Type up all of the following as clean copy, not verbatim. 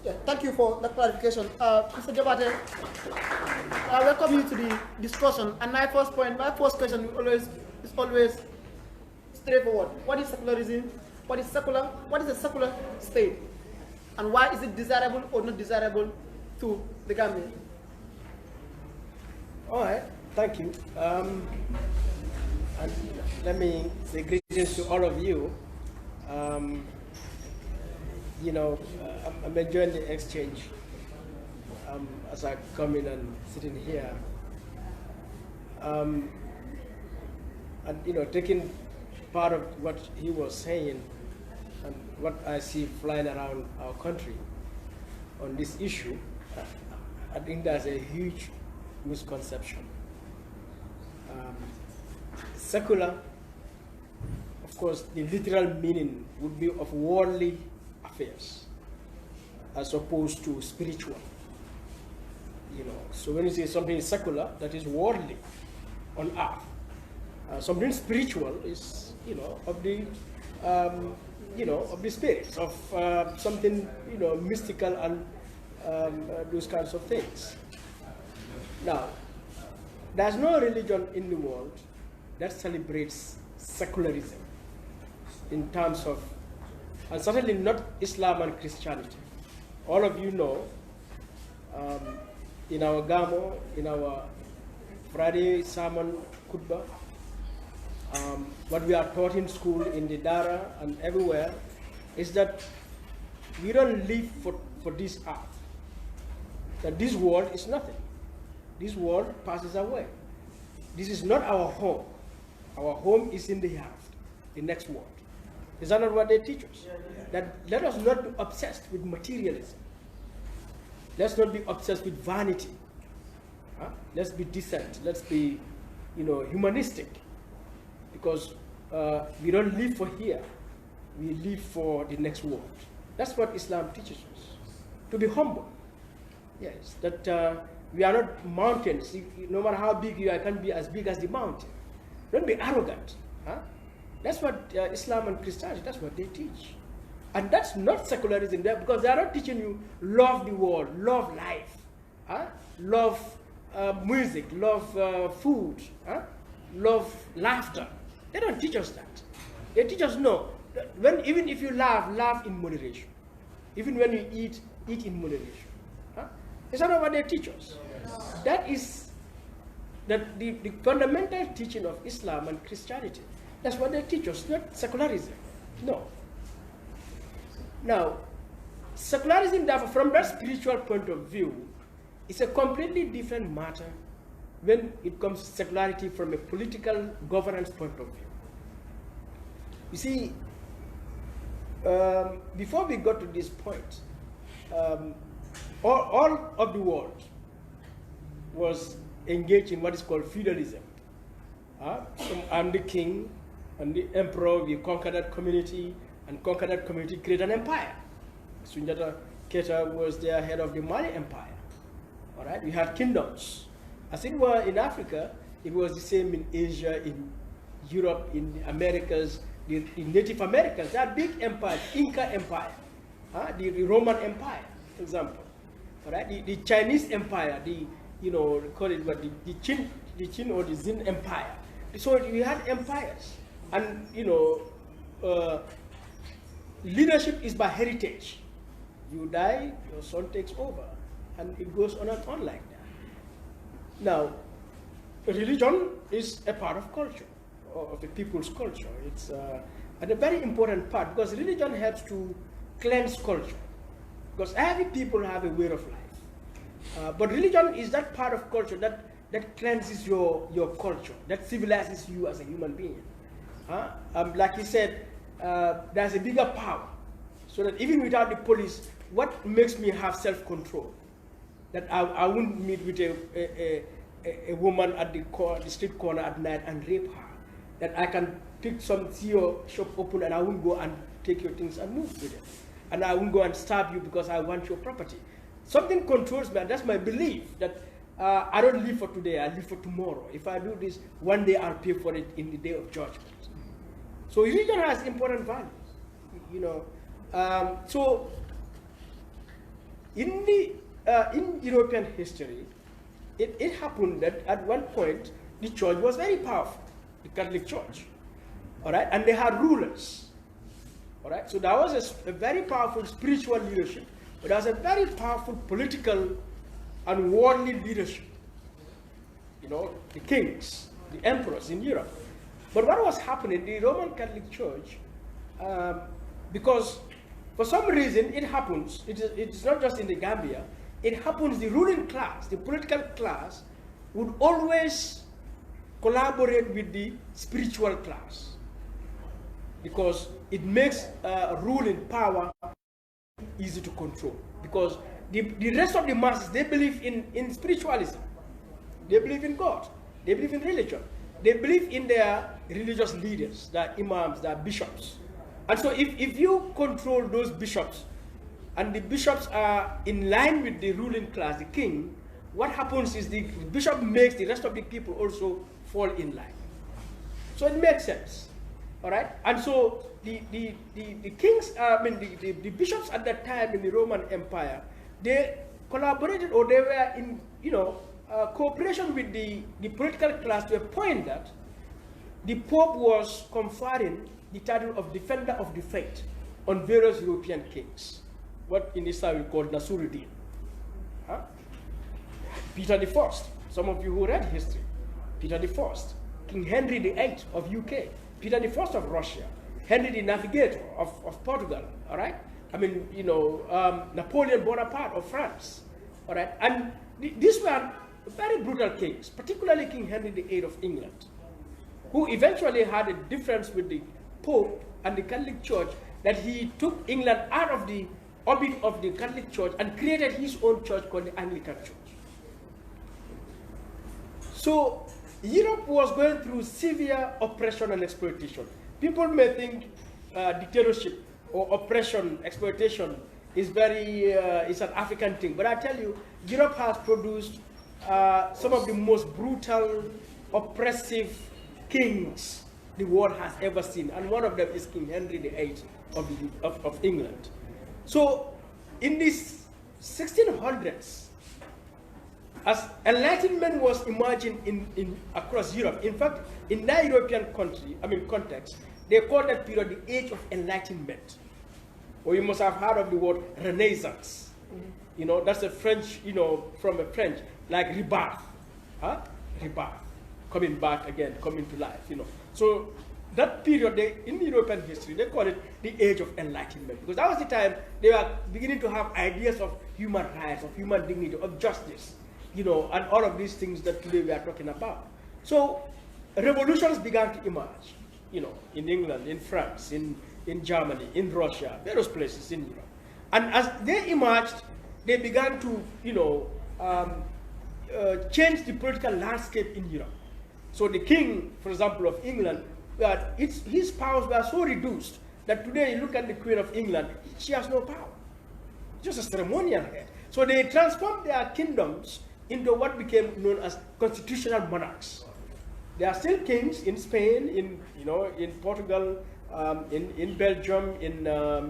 Yeah, thank you for that clarification. Mr. Jabate, I welcome you to the discussion. And my first question is always straightforward. What is secularism? What is secular? What is a secular state? And why is it desirable or not desirable to the Gambia? All right, thank you. And let me say greetings to all of you. I'm enjoying the exchange as I come in and sitting here. And taking part of what he was saying and what I see flying around our country on this issue, I think there's a huge misconception. Secular, of course, the literal meaning would be of worldly affairs as opposed to spiritual. So when you say something is secular, that is worldly on earth. Something spiritual is, of the, of the spirits, of something, mystical and those kinds of things. Now, there's no religion in the world that celebrates secularism in terms of, and certainly not Islam and Christianity. All of you know, in our Gamo, in our Friday sermon khutbah, what we are taught in school, in the Dara and everywhere, is that we don't live for this earth. That this world is nothing. This world passes away. This is not our home. Our home is in the hereafter, the next world. Is that not what they teach us? That let us not be obsessed with materialism. Let's not be obsessed with vanity. Let's be decent. Let's be, humanistic. Because we don't live for here. We live for the next world. That's what Islam teaches us. To be humble. Yes, that we are not mountains. No matter how big you are, I can be as big as the mountain. Don't be arrogant. That's what Islam and Christianity, that's what they teach. And that's not secularism there, because they are not teaching you love the world, love life, love music, love food, love laughter. They don't teach us that. They teach us no. Even if you laugh in moderation. Even when you eat in moderation. Is that not what they teach us? That is the fundamental teaching of Islam and Christianity. That's what they teach us, not secularism. No. Now, secularism, therefore, from that spiritual point of view, is a completely different matter when it comes to secularity from a political governance point of view. You see, before we got to this point, all of the world was engaged in what is called feudalism. I'm the king, and the emperor, we conquer that community, and conquer that community, create an empire. Sunjata Keita was the head of the Mali Empire. All right, we had kingdoms. As it were in Africa, it was the same in Asia, in Europe, in the Americas, the Native Americans. They had big empires, Inca Empire, the Roman Empire, for example. All right, the Chinese Empire, call it what, the Qin or the Xin Empire. So we had empires, and leadership is by heritage. You die, your son takes over, and it goes on and on like that. Now, religion is a part of culture, of the people's culture. It's and a very important part, because religion helps to cleanse culture. Because every people have a way of life. But religion is that part of culture that cleanses your culture, that civilizes you as a human being. Like he said, there's a bigger power. So that even without the police, what makes me have self-control? That I wouldn't meet with a woman at the street corner at night and rape her. That I can see your shop open and I won't go and take your things and move with it. And I won't go and stab you because I want your property. Something controls me, and that's my belief, that I don't live for today, I live for tomorrow. If I do this, one day I'll pay for it in the day of judgment. So religion has important values, So in European history, it happened that at one point the church was very powerful, the Catholic Church, all right, and they had rulers, all right. So there was a very powerful spiritual leadership, but there was a very powerful political and worldly leadership. You know, the kings, the emperors in Europe. But what was happening, the Roman Catholic Church, because for some reason it happens, it's not just in the Gambia, it happens the ruling class, the political class, would always collaborate with the spiritual class, because it makes ruling power easy to control. Because the rest of the masses, they believe in spiritualism, they believe in God, they believe in religion, they believe in their religious leaders, their imams, their bishops. And so if you control those bishops, and the bishops are in line with the ruling class, the king, what happens is the bishop makes the rest of the people also fall in line. So it makes sense, all right? And so the kings, the bishops at that time in the Roman Empire, they collaborated, or they were in, cooperation with the political class to a point that the Pope was conferring the title of Defender of the Faith on various European kings, what in Islam we call Nasuruddin. Peter I, some of you who read history, Peter I, King Henry VIII of UK, Peter I of Russia, Henry the Navigator of Portugal, all right? I mean, Napoleon Bonaparte of France, all right? And these were very brutal kings, particularly King Henry VIII of England, who eventually had a difference with the Pope and the Catholic Church, that he took England out of the orbit of the Catholic Church and created his own church called the Anglican Church. So Europe was going through severe oppression and exploitation. People may think dictatorship or oppression, exploitation is is an African thing, but I tell you, Europe has produced some of the most brutal, oppressive kings the world has ever seen, and one of them is King Henry VIII of England. So in these 1600s, as enlightenment was emerging across Europe, in fact, in that European context, they call that period the Age of Enlightenment. Or you must have heard of the word Renaissance. That's a French, from a French, like rebirth, rebirth, coming back again, coming to life, So that period, in European history, they call it the Age of Enlightenment, because that was the time they were beginning to have ideas of human rights, of human dignity, of justice, and all of these things that today we are talking about. So revolutions began to emerge, in England, in France, in Germany, in Russia, various places in Europe. And as they emerged, they began to, change the political landscape in Europe. So the king, for example, of England, his powers were so reduced that today you look at the Queen of England, she has no power, just a ceremonial head. So they transformed their kingdoms into what became known as constitutional monarchs. There are still kings in Spain, in Portugal, in Belgium, in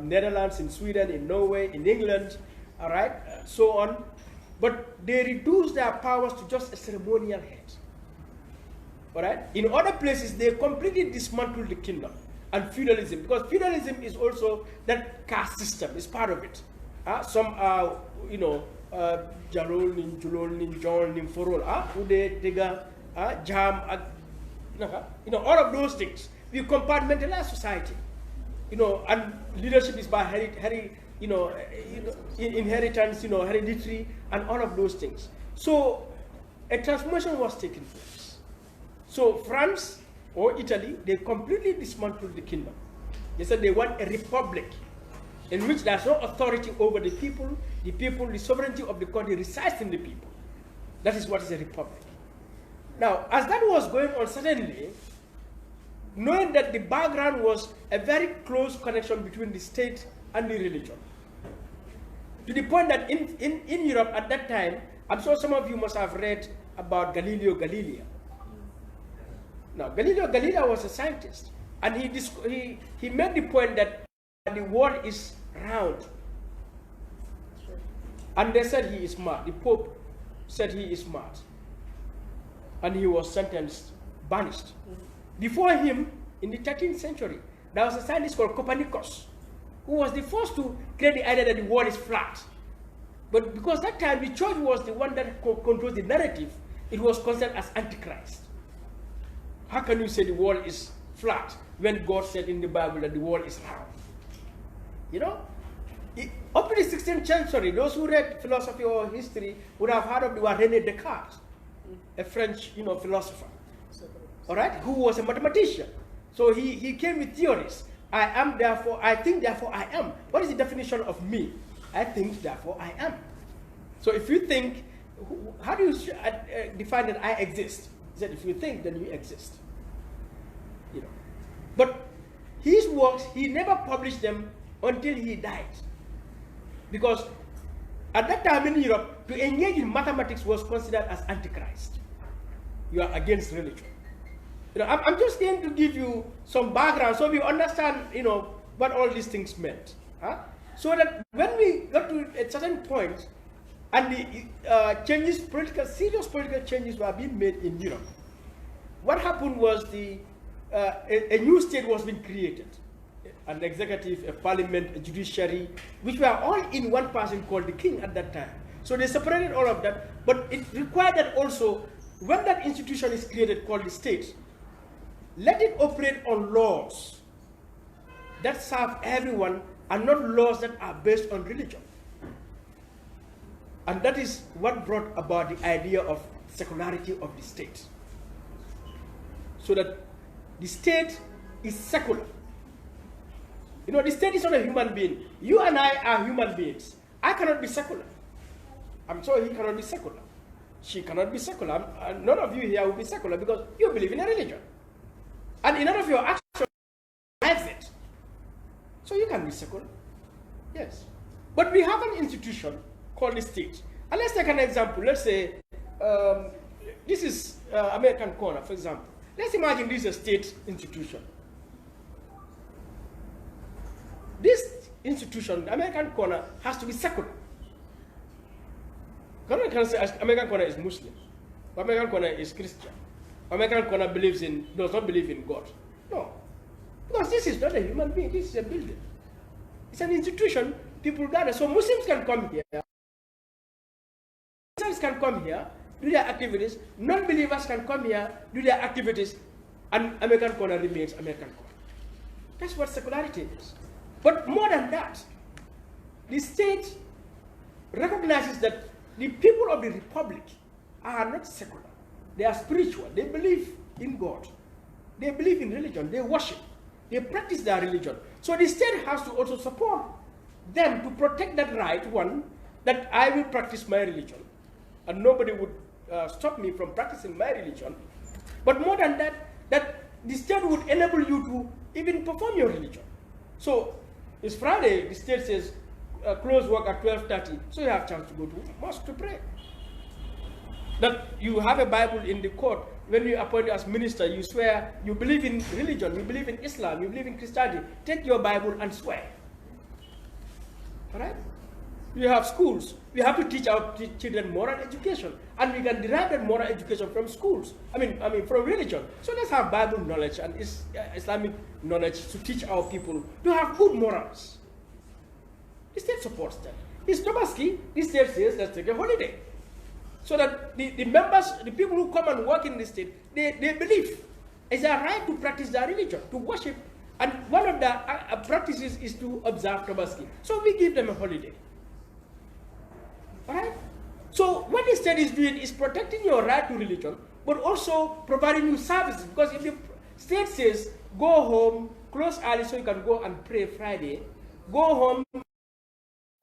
Netherlands, in Sweden, in Norway, in England, all right, so on. But they reduced their powers to just a ceremonial head. All right? In other places, they completely dismantled the kingdom and feudalism, because feudalism is also that caste system, is part of it. Some are, Jalol, Julol, John, Forol, Ude, Tega, Jam, all of those things. We compartmentalize society, and leadership is by inheritance, hereditary, and all of those things. So a transformation was taking place. So France or Italy, they completely dismantled the kingdom. They said they want a republic in which there's no authority over the people, the sovereignty of the country resides in the people. That is what is a republic. Now, as that was going on, suddenly, knowing that the background was a very close connection between the state and the religion, to the point that in Europe at that time, I'm sure some of you must have read about Galileo Galilei. Now, Galileo Galilei was a scientist, and he made the point that the world is round. And they said he is smart. The Pope said he is smart. And he was sentenced, banished. Before him, in the 13th century, there was a scientist called Copernicus, who was the first to create the idea that the world is flat. But because that time the church was the one that controls the narrative, it was considered as Antichrist. How can you say the world is flat when God said in the Bible that the world is round? You know? Up to the 16th century, those who read philosophy or history would have heard of the René Descartes, a French, philosopher, all right, who was a mathematician. So he came with theories. I am, therefore, I think, therefore I am. What is the definition of me? I think, therefore I am. So if you think, how do you define that I exist? He said, if you think, then you exist. But his works, he never published them until he died. Because at that time in Europe, to engage in mathematics was considered as Antichrist. You are against religion. I'm just going to give you some background so you understand, what all these things meant. Huh? So that when we got to a certain point, and the serious political changes were being made in Europe, what happened was a new state was being created. An executive, a parliament, a judiciary, which were all in one person called the king at that time. So they separated all of that, but it required that also, when that institution is created called the state, let it operate on laws that serve everyone and not laws that are based on religion. And that is what brought about the idea of secularity of the state. So that the state is secular. The state is not a human being. You and I are human beings. I cannot be secular. I'm sure he cannot be secular. She cannot be secular. None of you here will be secular because you believe in a religion. And in none of your actions drives it. So you can be secular. Yes. But we have an institution called the state. And let's take an example. Let's say this is American Corner, for example. Let's imagine this is a state institution. This institution, the American Corner, has to be secular. Corner can say American Corner is Muslim, American Corner is Christian, American Corner does not believe in God. No. Because this is not a human being, this is a building. It's an institution, people gather. So Muslims can come here, Christians can come here, do their activities, non-believers can come here, do their activities, and American Corner remains American Corner. That's what secularity is. But more than that, the state recognizes that the people of the republic are not secular. They are spiritual. They believe in God. They believe in religion. They worship. They practice their religion. So the state has to also support them to protect that right, one, that I will practice my religion. And nobody would stop me from practicing my religion. But more than that, that the state would enable you to even perform your religion. So it's Friday, the state says close work at 12:30, so you have a chance to go to mosque to pray. That you have a Bible in the court. When you appoint as minister, you swear you believe in religion, you believe in Islam, you believe in Christianity. Take your Bible and swear. All right? We have schools. We have to teach our children moral education, and we can derive that moral education from schools. I mean from religion. So let's have Bible knowledge and Islamic knowledge to teach our people to have good morals. The state supports that. It's Tobaski, the state says, let's take a holiday. So that the members, the people who come and work in the state, they believe it's their right to practice their religion, to worship. And one of the practices is to observe Tobaski. So we give them a holiday. All right? So what the state is doing is protecting your right to religion, but also providing you services. Because if the state says, go home, close early so you can go and pray Friday, go home,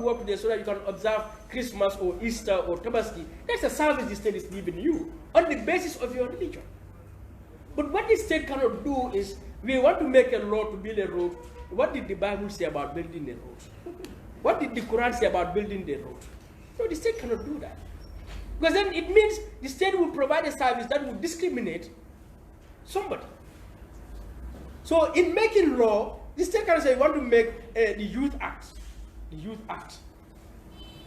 work today so that you can observe Christmas or Easter or Tobaski, that's a service the state is giving you on the basis of your religion. But what the state cannot do is, we want to make a law to build a road. What did the Bible say about building a road? What did the Quran say about building the road? No, the state cannot do that. Because then it means the state will provide a service that will discriminate somebody. So in making law, the state can say, we want to make the Youth Act. The Youth Act.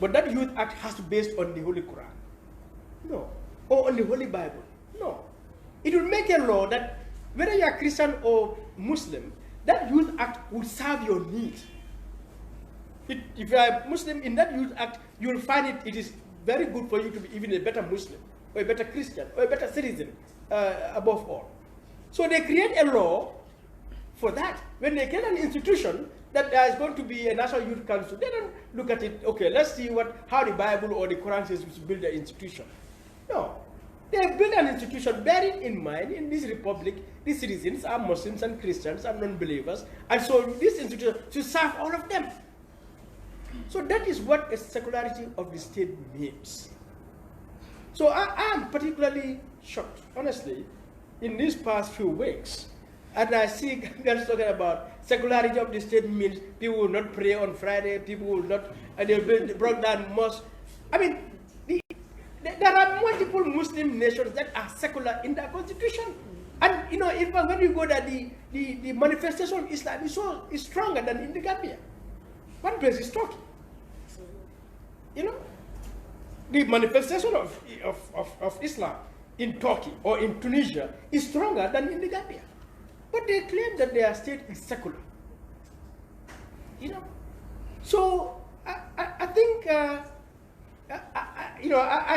But that Youth Act has to be based on the Holy Quran. No. Or on the Holy Bible. No. It will make a law that whether you are Christian or Muslim, that Youth Act will serve your needs. If you are Muslim, in that Youth Act, you will find it is very good for you to be even a better Muslim, or a better Christian, or a better citizen, above all. So they create a law for that. When they get an institution that there is going to be a National Youth Council, they don't look at it, okay, let's see how the Bible or the Quran says we should build an institution. No. They build an institution bearing in mind in this republic, the citizens are Muslims and Christians and non-believers, and so this institution should serve all of them. So that is what a secularity of the state means. So I am particularly shocked, honestly, in these past few weeks, and I see guys talking about secularity of the state means people will not pray on Friday, people will not, and they'll brought down mosques. I mean, there are multiple Muslim nations that are secular in their constitution. And you know, even when you go there, the manifestation of Islam is stronger than in the Gambia. One place is Turkey. You know, the manifestation of Islam in Turkey or in Tunisia is stronger than in the Gambia. But they claim that their state is secular. You know, so I think, I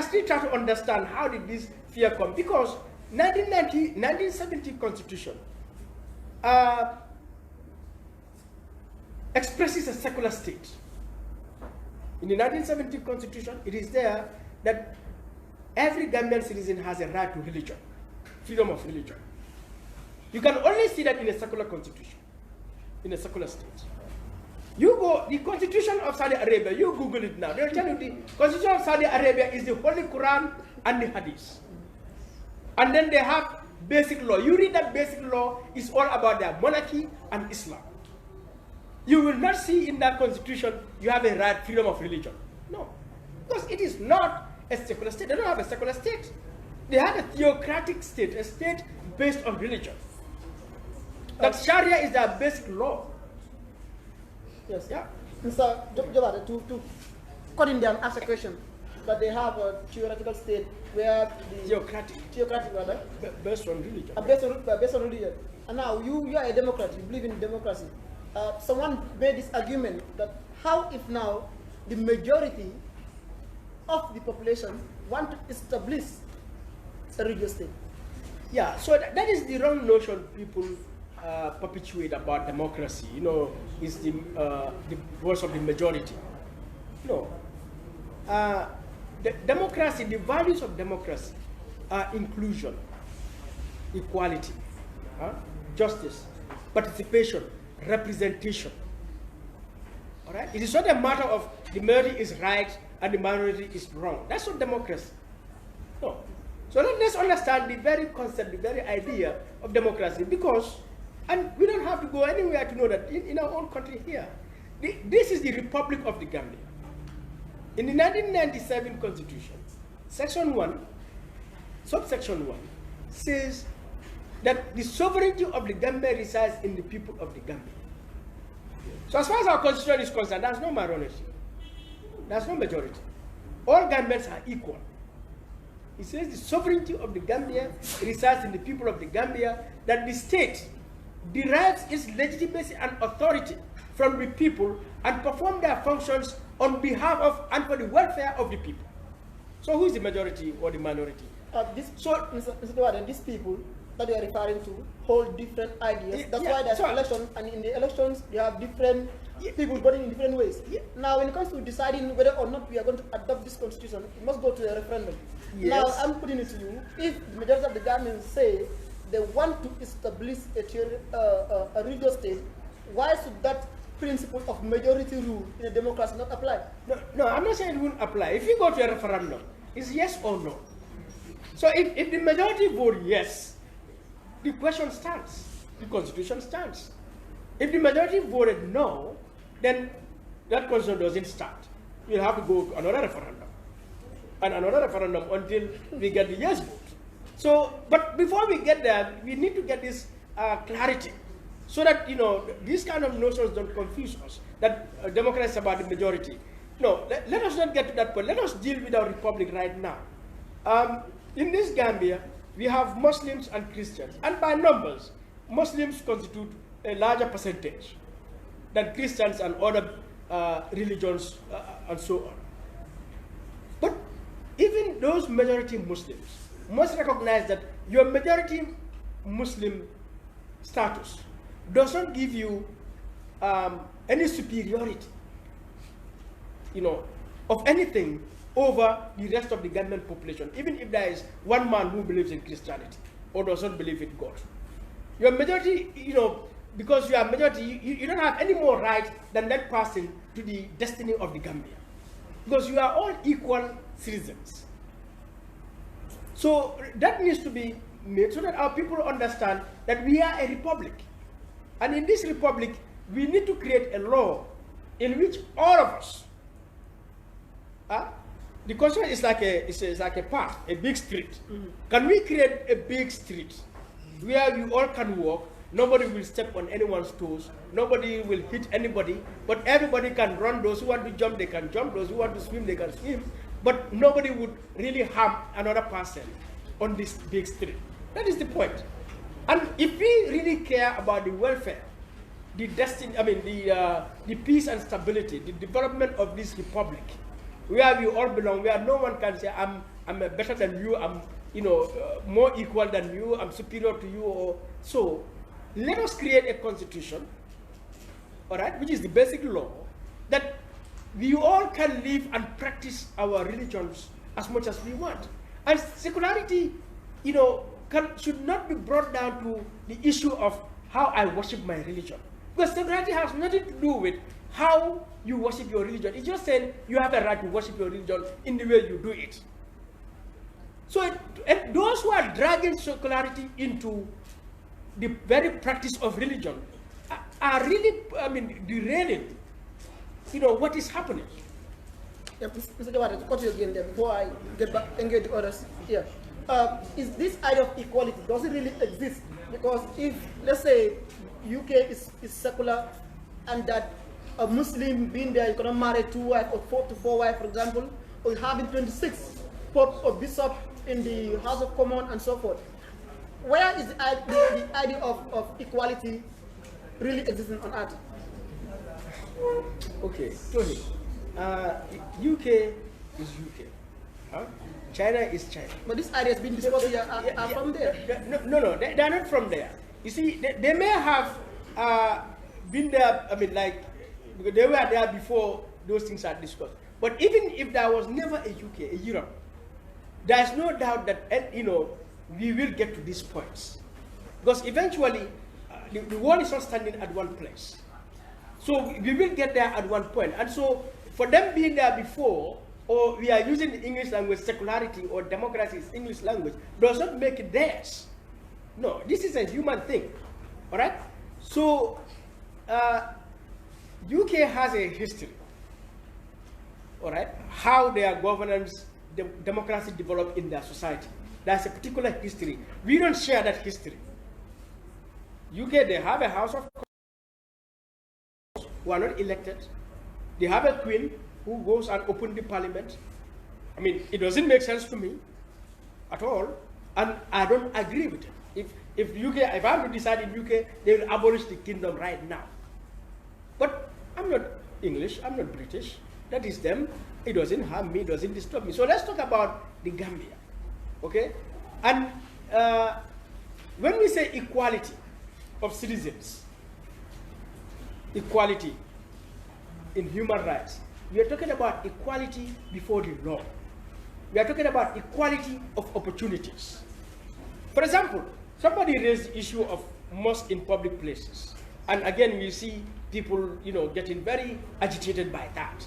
still try to understand how did this fear come, because 1970 Constitution expresses a secular state. In the 1970 Constitution, it is there that every Gambian citizen has a right to religion, freedom of religion. You can only see that in a secular constitution, in a secular state. You go, the Constitution of Saudi Arabia, you Google it now, they'll tell you the Constitution of Saudi Arabia is the Holy Quran and the Hadith. And then they have basic law. You read that basic law, it's all about their monarchy and Islam. You will not see in that constitution you have a right, freedom of religion. No, because it is not a secular state. They don't have a secular state. They have a theocratic state, a state based on religion. That Sharia is their basic law. Yes. Yeah. Mr. Jabata, to cut in down, ask a question, that they have a theoretical state where the theocratic rather, based on religion. Based on religion. And now you are a Democrat. You believe in democracy. Someone made this argument that how if now the majority of the population want to establish a religious state? Yeah, so that is the wrong notion people perpetuate about democracy. You know, it's the voice of the majority. No. The democracy, the values of democracy are inclusion, equality, justice, participation, representation. All right? It is not a matter of the majority is right and the minority is wrong. That's not democracy. No. So let's understand the very concept, the very idea of democracy, because, and we don't have to go anywhere to know that in our own country here, this is the Republic of the Gambia. In the 1997 Constitution, Section 1, subsection 1, says that the sovereignty of the Gambia resides in the people of the Gambia. So as far as our constitution is concerned, there's no minority. There's no majority. All Gambians are equal. It says the sovereignty of the Gambia resides in the people of the Gambia, that the state derives its legitimacy and authority from the people and perform their functions on behalf of and for the welfare of the people. So who is the majority or the minority? Mr. Dewade, these people that you are referring to hold different ideas. That's why there's election, and in the elections you have different people voting in different ways. Now, when it comes to deciding whether or not we are going to adopt this constitution, it must go to a referendum. Yes. Now, I'm putting it to you: if the majority of the Gambians say they want to establish a religious state, why should that principle of majority rule in a democracy not apply? No, I'm not saying it won't apply. If you go to a referendum, it's yes or no. So if the majority vote yes, the question stands, the constitution stands. If the majority voted no, then that constitution doesn't stand. You'll have to go another referendum, and another referendum until we get the yes vote. So, but before we get there, we need to get this clarity, so that, you know, these kind of notions don't confuse us, that democracy is about the majority. No, let us not get to that point. Let us deal with our republic right now. In this Gambia, we have Muslims and Christians, and by numbers, Muslims constitute a larger percentage than Christians and other religions and so on. But even those majority Muslims must recognize that your majority Muslim status doesn't give you any superiority, of anything over the rest of the Gambian population, even if there is one man who believes in Christianity or doesn't believe in God. Your majority, because you are majority, you don't have any more right than that person to the destiny of the Gambia. Because you are all equal citizens. So that needs to be made so that our people understand that we are a republic. And in this republic, we need to create a law in which all of us, the constitution is like a path, a big street. Mm-hmm. Can we create a big street where we all can walk? Nobody will step on anyone's toes. Nobody will hit anybody. But everybody can run. Those who want to jump, they can jump. Those who want to swim, they can swim. But nobody would really harm another person on this big street. That is the point. And if we really care about the welfare, the destiny, the peace and stability, the development of this republic, where we all belong, where no one can say, I'm better than you, I'm more equal than you, I'm superior to you, or so. Let us create a constitution, all right, which is the basic law, that we all can live and practice our religions as much as we want. And secularity, should not be brought down to the issue of how I worship my religion. Because secularity has nothing to do with how you worship your religion. It's just saying you have a right to worship your religion in the way you do it. So those who are dragging secularity into the very practice of religion are really, derailing, what is happening. Yeah, Mr. Jawad, to cut you again there before I get back, engage the others here. Is this idea of equality, does it really exist? Because if, let's say, UK is secular, and that a Muslim being there, you cannot marry 2 wives or 4 to 4 wives, for example, or you have 26 popes or bishops in the House of Commons and so forth. Where is the idea of equality really existing on earth? Okay, Tony. UK is UK. Huh? China is China. But this idea has been discussed here are from there. No, they are not from there. You see, they may have been there, because they were there before those things are discussed. But even if there was never a UK, a Europe, there is no doubt that, we will get to these points. Because eventually, the world is not standing at one place. So we will get there at one point. And so, for them being there before, or we are using the English language, secularity or democracy is English language, does not make it theirs. No, this is a human thing. All right? So, UK has a history. All right? How their governance, democracy developed in their society. That's a particular history. We don't share that history. UK, they have a House of Commons who are not elected. They have a queen who goes and opens the parliament. It doesn't make sense to me at all, and I don't agree with it. If I'm to decide in UK, they will abolish the kingdom right now. But I'm not English, I'm not British. That is them. It doesn't harm me, it doesn't disturb me. So let's talk about the Gambia. Okay? And when we say equality of citizens, equality in human rights, we are talking about equality before the law. We are talking about equality of opportunities. For example, somebody raised the issue of mosque in public places. And again, we see people, getting very agitated by that.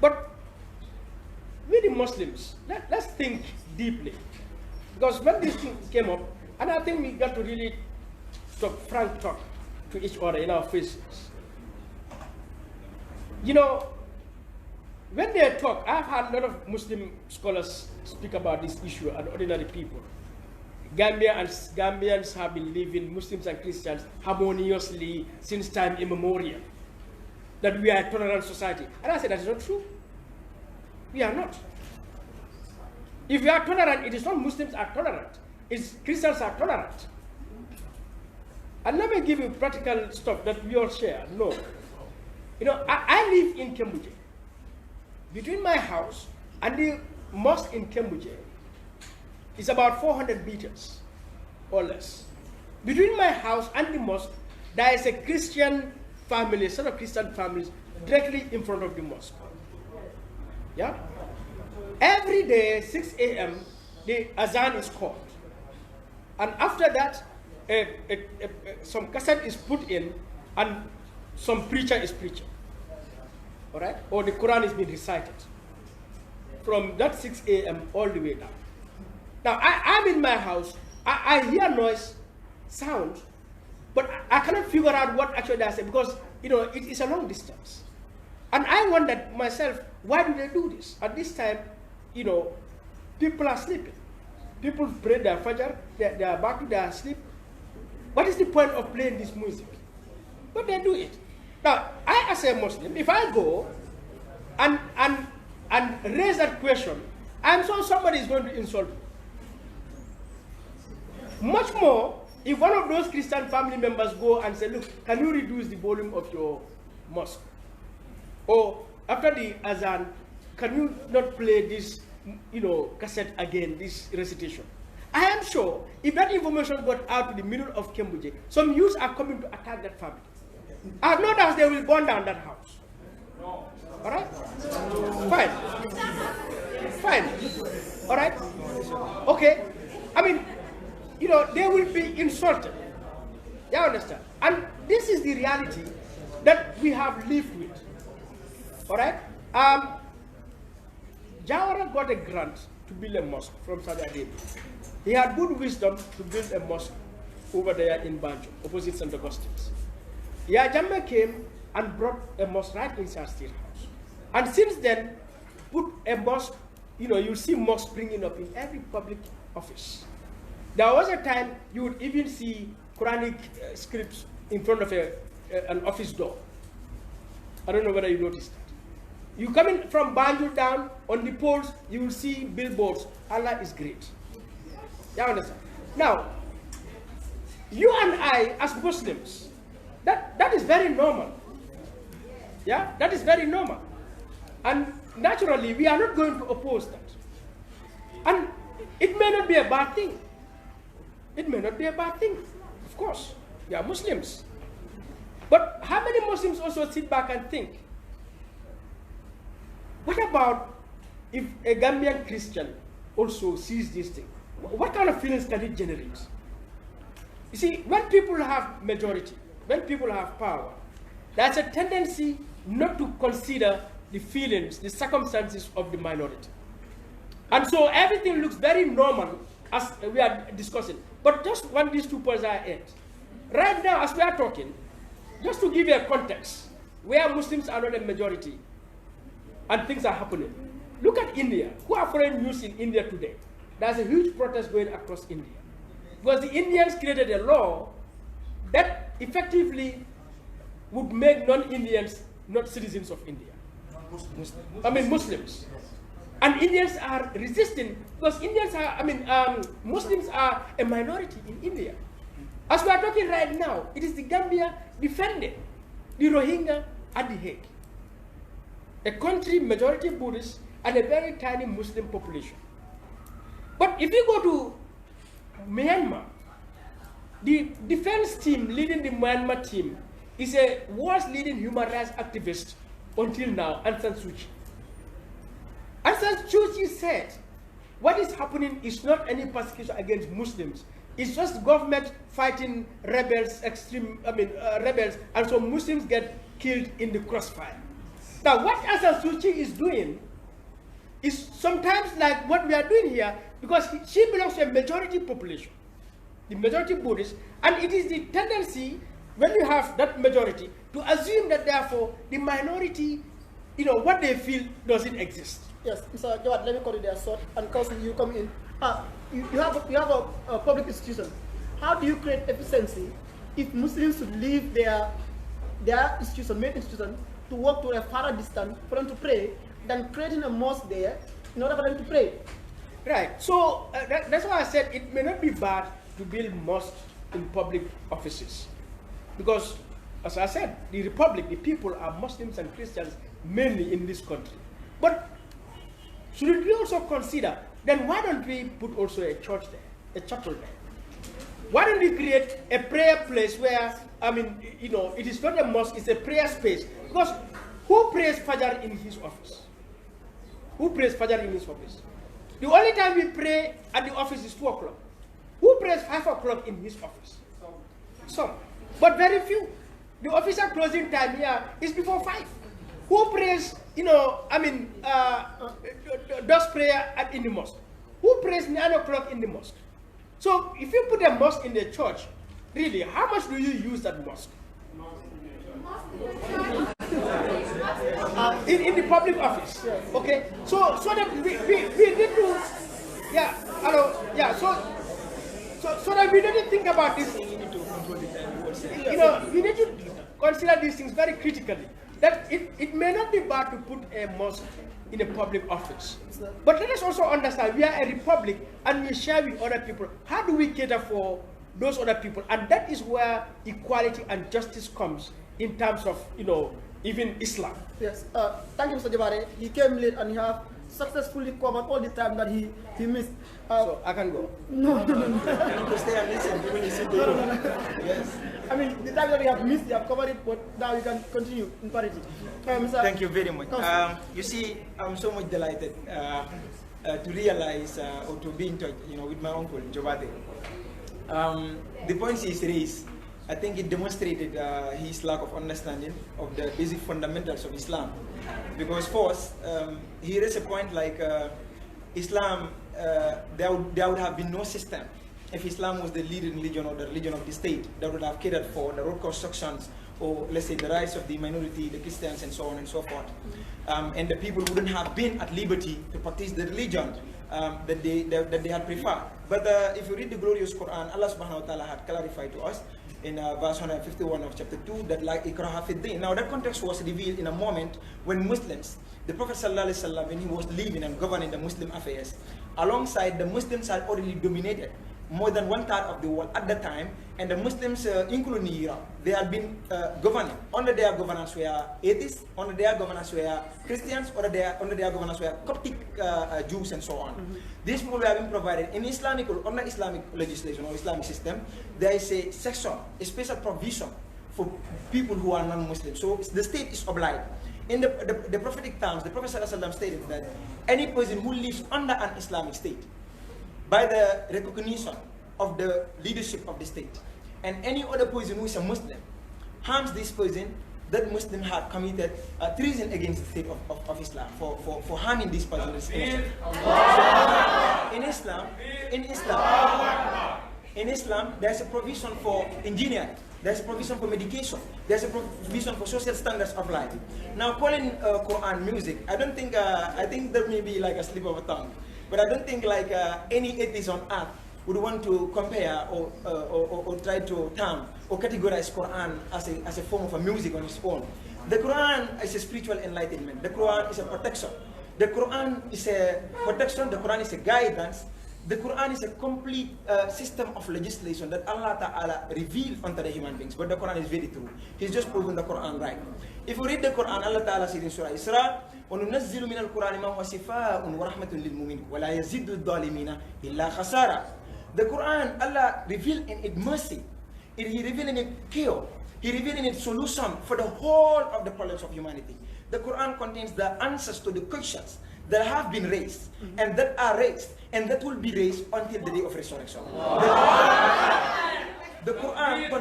But we the Muslims, let's think deeply. Because when this thing came up, and I think we got to really frank talk to each other in our faces. When they talk, I've had a lot of Muslim scholars speak about this issue and ordinary people. Gambians have been living, Muslims and Christians, harmoniously since time immemorial. that we are a tolerant society. And I said, that is not true. We are not. If we are tolerant, it is not Muslims are tolerant. It's Christians are tolerant. And let me give you practical stuff that we all share. No. You know, I live in Kembuje. Between my house and the mosque in Kembuje is about 400 meters or less. Between my house and the mosque, there is a Christian family, a set of Christian families directly in front of the mosque. Yeah? Every day, 6 a.m., the azan is called. And after that, some cassette is put in and some preacher is preaching. All right? Or the Quran is being recited. From that 6 a.m. all the way down. Now, I'm in my house. I hear noise, sound, but I cannot figure out what actually they say because, you know, it is a long distance. And I wondered myself, why do they do this? At this time, you know, people are sleeping. People pray their fajr, they are back to their sleep. What is the point of playing this music? But they do it. Now, I as a Muslim, if I go and raise that question, I'm sure somebody is going to insult me. Much more, if one of those Christian family members go and say, look, can you reduce the volume of your mosque? Or after the azan, can you not play this, you know, cassette again, this recitation? I am sure if that information got out to the middle of Kembuje, some youths are coming to attack that family. I have no doubt they will burn down that house. All right? Fine. Fine. All right? Okay. I mean, you know, they will be insulted. You understand? And this is the reality that we have lived with. All right? Jawara got a grant to build a mosque from Saudi Arabia. He had good wisdom to build a mosque over there in Banjo, opposite St. Augustine's. Jammeh came and brought a mosque right inside State House. And since then, put a mosque, you know, you see mosques springing up in every public office. There was a time you would even see Quranic scripts in front of an office door. I don't know whether you noticed that. You come in from Banjul down, on the poles, you will see billboards. Allah is great. You understand? Now, you and I, as Muslims, that is very normal. Yeah, that is very normal. And naturally, we are not going to oppose that. And it may not be a bad thing. It may not be a bad thing. Of course, we are Muslims. But how many Muslims also sit back and think, what about if a Gambian Christian also sees this thing? What kind of feelings can it generate? You see, when people have majority, when people have power, there's a tendency not to consider the feelings, the circumstances of the minority. And so everything looks very normal as we are discussing. But just when these 2 points are end. Right now, as we are talking, just to give you a context, where Muslims are not a majority and things are happening. Look at India. Who are foreign news in India today? There's a huge protest going across India. Because the Indians created a law that effectively would make non-Indians not citizens of India. Muslims. And Indians are resisting because Muslims are a minority in India. As we are talking right now, it is the Gambia defending the Rohingya at The Hague. A country majority Buddhist and a very tiny Muslim population. But if you go to Myanmar, the defense team leading the Myanmar team is a world's leading human rights activist until now, Aung San Suu Kyi. Aung San Suu Kyi said, what is happening is not any persecution against Muslims. It's just government fighting rebels, rebels, and so Muslims get killed in the crossfire. Now, what Aung San Suu Kyi is doing is sometimes like what we are doing here, because she belongs to a majority population, the majority Buddhists, and it is the tendency when you have that majority to assume that therefore the minority, you know, what they feel doesn't exist. Yes, Mr. Jawad, let me call you there, so, and Council, you come in. You have a public institution. How do you create efficiency if Muslims should leave their institution, main institution, to walk to a farther distance for them to pray than creating a mosque there in order for them to pray. Right. So that's why I said it may not be bad to build mosques in public offices, because, as I said, the republic, the people are Muslims and Christians mainly in this country. But should we also consider, then why don't we put also a church there, a chapel there? Why don't we create a prayer place where, I mean, you know, it is not a mosque, it's a prayer space. Because who prays Fajr in his office? Who prays Fajr in his office? The only time we pray at the office is 2 o'clock. Who prays 5 o'clock in his office? Some. But very few. The official closing time here is before 5. Who prays, you know, I mean, does prayer in the mosque? Who prays 9 o'clock in the mosque? So if you put a mosque in the church, really, how much do you use that mosque? In the public office, okay? So that we need to, yeah, so that we need to think about this. You know, we need to consider these things very critically. That it may not be bad to put a mosque in a public office, but let us also understand we are a republic and we share with other people. How do we cater for those other people? And that is where equality and justice comes in terms of, you know, even Islam. Yes. Thank you, Mr. Jabare. He came late and he have successfully covered all the time that he missed. So I can go. No. To stay and listen. People listen to you. Yes. I mean, the time that we have missed, you have covered it, but now we can continue in parity. Thank you very much. You see, I'm so much delighted to realize or to be in touch, you know, with my uncle Jobate. The points he's raised, I think it demonstrated his lack of understanding of the basic fundamentals of Islam. Because first, he raised a point like Islam, there would have been no system if Islam was the leading religion or the religion of the state that would have catered for the road constructions or, let's say, the rights of the minority, the Christians, and so on and so forth. And the people wouldn't have been at liberty to practice the religion that they had preferred. But if you read the glorious Quran, Allah subhanahu wa ta'ala had clarified to us in verse 151 of chapter 2 that like ikraha fi din. Now that context was revealed in a moment when Muslims, the Prophet sallallahu alaihi wasallam, when he was leading and governing the Muslim affairs, alongside the Muslims had already dominated more than 1/3 of the world at the time, and the Muslims, including Europe, they had been governing. Under their governance were atheists, under their governance were Christians, under their governance were Coptic Jews, and so on. These people were being provided in under Islamic legislation or Islamic system. There is a section, a special provision for people who are non-Muslims. So the state is obliged. In the prophetic terms, the Prophet ﷺ stated that any person who lives under an Islamic state, by the recognition of the leadership of the state, and any other person who is a Muslim harms this person, that Muslim had committed treason against the state of Islam for harming this person. In Islam, there's a provision for engineering, there's a provision for medication, there's a provision for social standards of life. Now, calling Quran music, I don't think, I think there may be like a slip of a tongue. But I don't think like any atheist on earth would want to compare or try to term or categorize Quran as a form of a music on its own. The Quran is a spiritual enlightenment. The Quran is a protection. The Quran is a protection. The Quran is a guidance. The Quran is a complete system of legislation that Allah Ta'ala revealed unto the human beings. But the Quran is very true. He's just proven the Quran right. If you read the Quran, Allah Ta'ala says in Surah Isra, وَنُنَزِّلُ مِنَ الْقُرْآنِ مَا هُوَ شِفَاءٌ وَرَحْمَةٌ لِلْمُؤْمِنِينَ وَلَا يَزِدُّ الظَّالِمِينَ إِلَّا خَسَارًا. The Quran, Allah revealed in its mercy. He revealed in its cure. He revealed in its solution for the whole of the problems of humanity. The Quran contains the answers to the questions that have been raised, and that are raised, and that will be raised until the day of resurrection. The Quran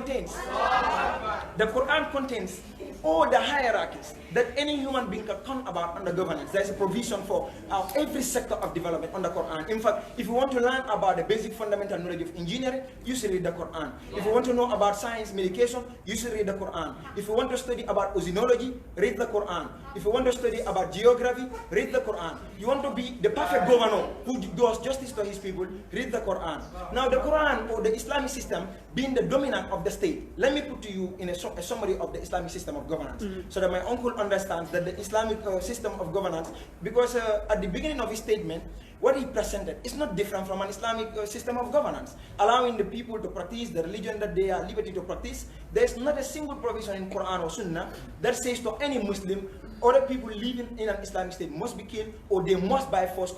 contains all the hierarchies that any human being can come about under governance. There is a provision for every sector of development under Quran. In fact, if you want to learn about the basic fundamental knowledge of engineering, you should read the Quran. If you want to know about science, medication, you should read the Quran. If you want to study about oceanology, read the Quran. If you want to study about geography, read the Quran. You want to be the perfect governor who does justice to his people, read the Quran. Now the Quran, or the Islamic system, being the dominant of the state, let me put to you in a summary of the Islamic system of of governance, so that my uncle understands that the Islamic system of governance, because at the beginning of his statement, what he presented is not different from an Islamic system of governance, allowing the people to practice the religion that they are liberty to practice. There is not a single provision in Quran or Sunnah that says to any Muslim, other people living in an Islamic state must be killed or they must by force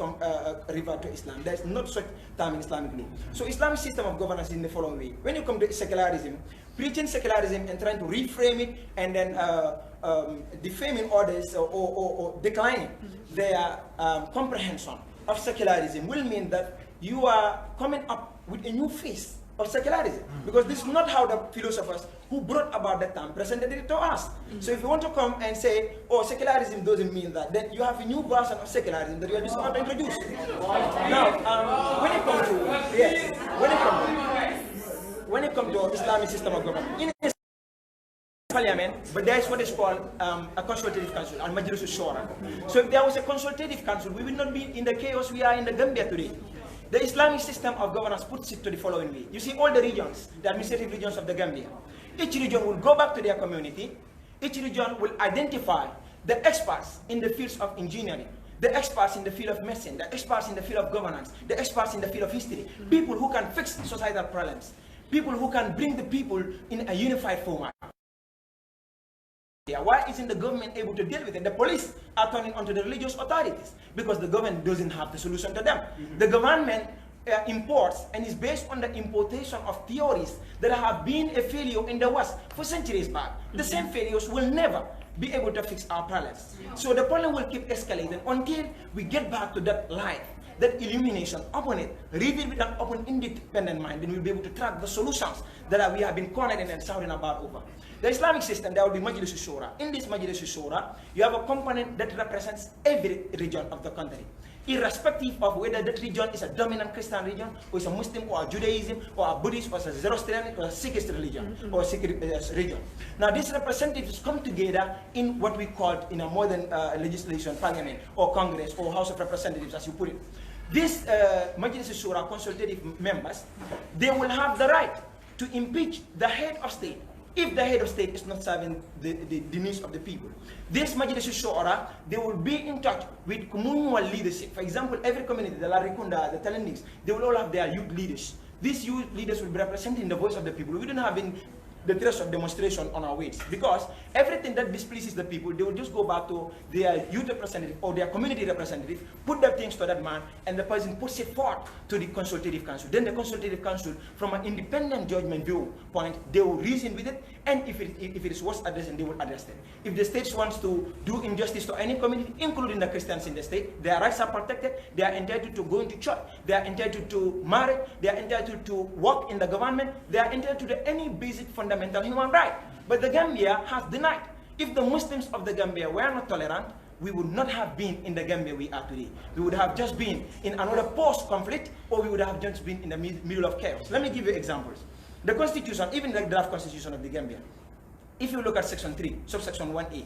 revert to Islam. There is not such term in Islamic law. So Islamic system of governance is in the following way. When you come to secularism, preaching secularism and trying to reframe it and then defaming others or declining their comprehension of secularism will mean that you are coming up with a new face of secularism, because this is not how the philosophers who brought about that term presented it to us. So if you want to come and say, oh, secularism doesn't mean that, then you have a new version of secularism that you are just about to introduce. Now, when it comes to when it comes to Islamic system of government, in a parliament, but there is what is called a consultative council, al Majlis al-Shura. So if there was a consultative council, we would not be in the chaos we are in the Gambia today. The Islamic system of governance puts it to the following way. You see all the regions, the administrative regions of the Gambia. Each region will go back to their community. Each region will identify the experts in the fields of engineering, the experts in the field of medicine, the experts in the field of governance, the experts in the field of history, people who can fix societal problems, people who can bring the people in a unified format. Why isn't the government able to deal with it? The police are turning onto the religious authorities because the government doesn't have the solution to them. The government imports and is based on the importation of theories that have been a failure in the West for centuries back. The same failures will never be able to fix our problems. So the problem will keep escalating until we get back to that light, that illumination upon it, read it with an open, independent mind, then we'll be able to track the solutions that we have been cornered and shouting about over. The Islamic system, there will be Majlis al-Shura. In this Majlis al-Shura, you have a component that represents every region of the country, irrespective of whether that region is a dominant Christian region, or is a Muslim, or a Judaism, or a Buddhist, or a Zoroastrian, or a Sikhist religion, or a Sikh region. Now, these representatives come together in what we call in a modern legislation, parliament, or Congress, or House of Representatives, as you put it. These Majlis al-Shura consultative members, they will have the right to impeach the head of state if the head of state is not serving the needs of the people. This Majlis al-Shura, they will be in touch with communal leadership. For example, every community, the Larikunda, the Talendings, they will all have their youth leaders. These youth leaders will be representing the voice of the people. We don't have the threats of demonstration on our ways, because everything that displeases the people, they will just go back to their youth representative or their community representative, put their things to that man, and the person puts it forth to the consultative council. Then the consultative council, from an independent judgment viewpoint, they will reason with it, and if it is worth addressing, they will address it. If the state wants to do injustice to any community, including the Christians in the state, their rights are protected. They are entitled to go into church. They are entitled to marry. They are entitled to work in the government. They are entitled to any basic fundamental human right. But the Gambia has denied. If the Muslims of the Gambia were not tolerant, we would not have been in the Gambia we are today. We would have just been in another post-conflict, or we would have just been in the middle of chaos. Let me give you examples. The constitution, even the draft constitution of the Gambia, if you look at section 3, subsection 1A,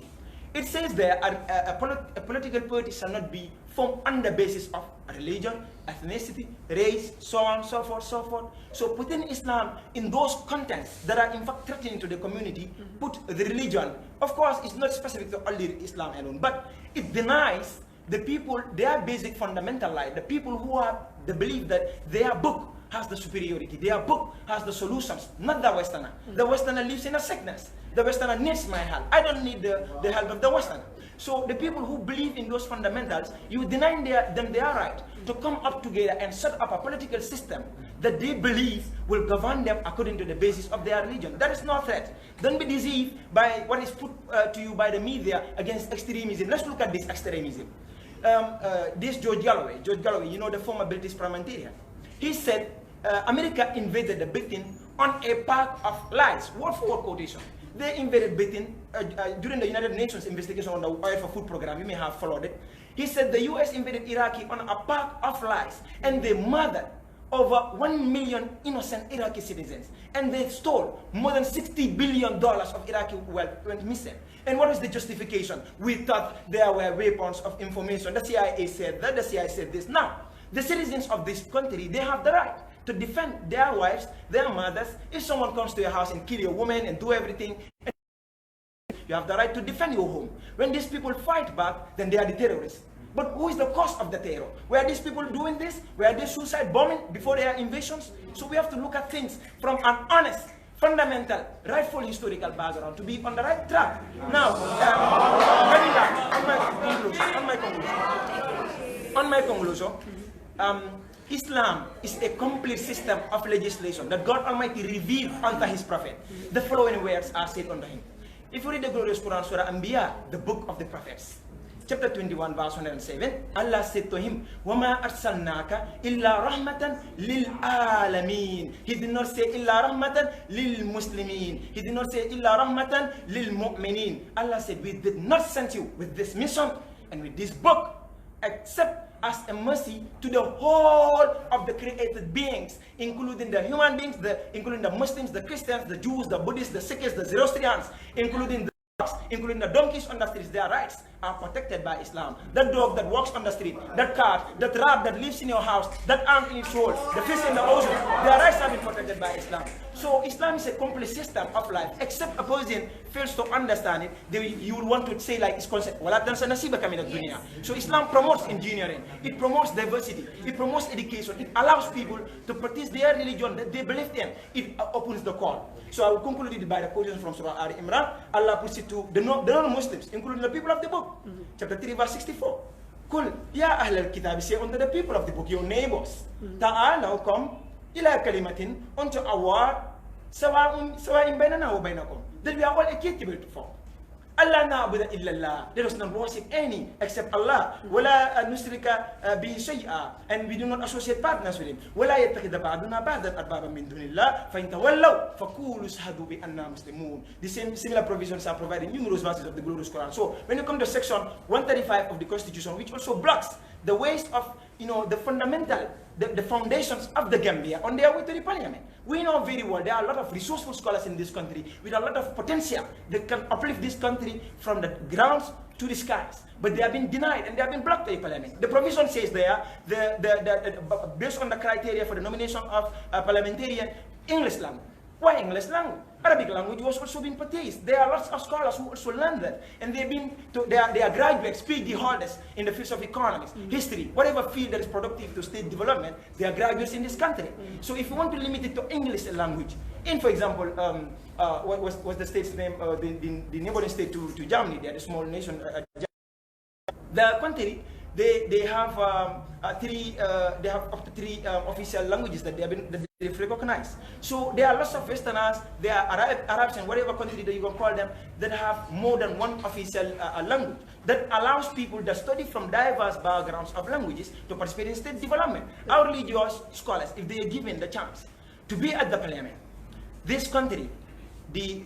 it says there a political party shall not be formed on the basis of religion, ethnicity, race, so on, so forth, so forth. So putting Islam in those contents that are in fact threatening to the community, put the religion, of course, it's not specific to only Islam alone, but it denies the people their basic fundamental right, the people who have the belief that their book has the superiority, their book has the solutions, not the Westerner. The Westerner lives in a sickness. The Westerner needs my help. I don't need the help of the Westerner. So the people who believe in those fundamentals, you deny them their right to come up together and set up a political system that they believe will govern them according to the basis of their religion. That is no threat. Don't be deceived by what is put to you by the media against extremism. Let's look at this extremism. This George Galloway, you know, the former British parliamentarian, he said America invaded the Britain on a pack of lies. Word for word quotation. They invaded Britain during the United Nations investigation on the Oil for Food program. You may have followed it. He said the US invaded Iraq on a pack of lies, and they murdered over 1 million innocent Iraqi citizens, and they stole more than $60 billion of Iraqi wealth went missing. And what is the justification? We thought there were weapons of information. The CIA said that, the CIA said this. Now, the citizens of this country, they have the right to defend their wives, their mothers. If someone comes to your house and kill your woman and do everything, You have the right to defend your home. When these people fight back, then they are the terrorists. But who is the cause of the terror? Were these people doing this? Were they suicide bombing before their invasions? So we have to look at things from an honest, fundamental, rightful historical background to be on the right track. Now, on my conclusion, Islam is a complete system of legislation that God Almighty revealed unto His Prophet. The following words are said unto him. If you read the glorious Quran, Surah Anbiya, the book of the prophets, chapter 21, verse 107, Allah said to him, وَمَا أَرْسَلْنَاكَ إِلَّا رَحْمَةً لِلْعَالَمِينَ. He did not say إِلَّا رَحْمَةً لِلْمُسْلِمِينَ. He did not say إِلَّا رَحْمَةً لِلْمُؤْمِنِينَ. Allah said, we did not send you with this mission and with this book except as a mercy to the whole of the created beings, including the human beings, including the Muslims, the Christians, the Jews, the Buddhists, the Sikhs, the Zoroastrians, including the donkeys on the streets. Their rights are protected by Islam. That dog that walks on the street, that cat, that rat that lives in your house, that ant in its hole, the fish in the ocean, their rights have been protected by Islam. So Islam is a complete system of life. Except a person fails to understand it, you would want to say like it's concept. So Islam promotes engineering, it promotes diversity, it promotes education, it allows people to practice their religion that they believe in. It opens the call. So I will conclude it by the quotation from Surah Al Imran. Allah puts it to the non-Muslims, including the people of the book. Chapter 3, verse 64. Kul ya ahlal kitab, say unto the people of the book, your neighbors, ta'alaw come ila kalimatin unto our sawa'in bainana wa bainakum, that we are all equitable to form. Allah na'budu illallah. Let us not worship any except Allah. Wala nusrika bihi shay'a, and we do not associate partners with him. Wala yattakhidha ba'duna ba'dan arbaban min dunillah fa in tawallaw faqulu ashhadu bi anna muslimun. The same similar provisions are provided in numerous verses of the glorious Quran. So when you come to section 135 of the Constitution, which also blocks the ways of the fundamental, the foundations of the Gambia on their way to the parliament. We know very well there are a lot of resourceful scholars in this country with a lot of potential that can uplift this country from the grounds to the skies. But they have been denied and they have been blocked by the parliament. The provision says there, based on the criteria for the nomination of a parliamentarian, English language. Why English language? Arabic language was also being practiced. There are lots of scholars who also learn that, and they are graduates, PhD holders in the fields of economics, history, whatever field that is productive to state development. They are graduates in this country. So if you want to limit it to English language, for example, what was the state's name? The neighboring state to Germany. They are a small nation. The country. They have up to three official languages that they've recognized. So there are lots of Westerners, there are Arabs and whatever country that you can call them, that have more than one official language that allows people that study from diverse backgrounds of languages to participate in state development. Our religious scholars, if they are given the chance to be at the parliament, this country, the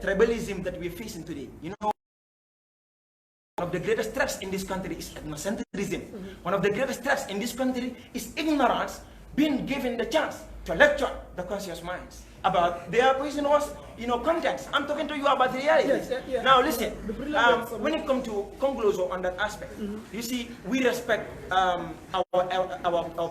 tribalism that we're facing today, one of the greatest threats in this country is ethnocentrism. One of the greatest threats in this country is ignorance, being given the chance to lecture the conscious minds about their poisonous, contents. I'm talking to you about the reality. Yes. Now listen, when it comes to conclusion on that aspect, you see, we respect our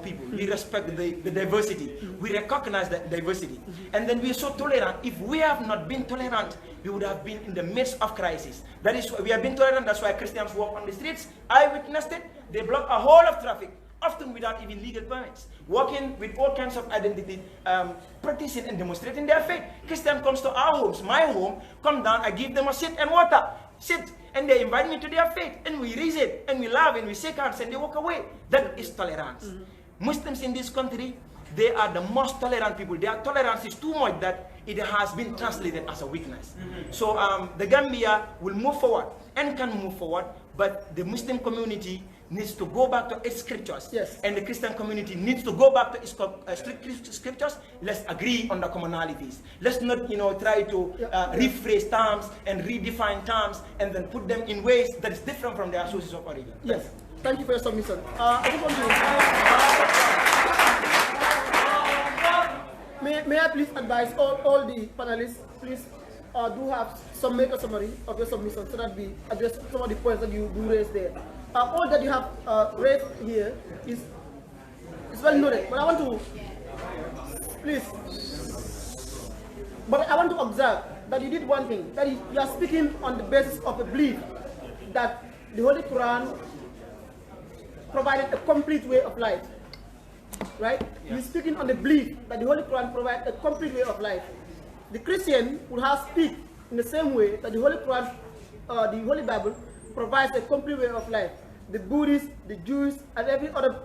people. We respect the diversity. We recognize that diversity. And then we are so tolerant. If we have not been tolerant, we would have been in the midst of crisis. That is why we have been tolerant. That's why Christians walk on the streets. I witnessed it. They block a whole of traffic, often without even legal permits, working with all kinds of identity, practicing and demonstrating their faith. Christian comes to our homes, my home, come down, I give them a seat and water, sit, and they invite me to their faith, and we reason, and we laugh, and we shake hands, and they walk away. That is tolerance. Muslims in this country, they are the most tolerant people. Their tolerance is too much that it has been translated as a weakness. So the Gambia will move forward and can move forward, but the Muslim community needs to go back to its scriptures, and the Christian community needs to go back to its scriptures. Let's agree on the commonalities. Let's not, try to rephrase terms and redefine terms and then put them in ways that is different from their sources of origin. Yes. Thank you for your submission. I just want to may I please advise all the panelists, please do have make a summary of your submission so that we address some of the points that you do raise there. All that you have raised here is well noted, but I want to observe that you did one thing, that you are speaking on the basis of a belief that the Holy Quran provided a complete way of life, right? Yeah. You're speaking on the belief that the Holy Quran provides a complete way of life. The Christian would have speak in the same way that the Holy Quran, the Holy Bible provides a complete way of life. The Buddhists, the Jews, and every other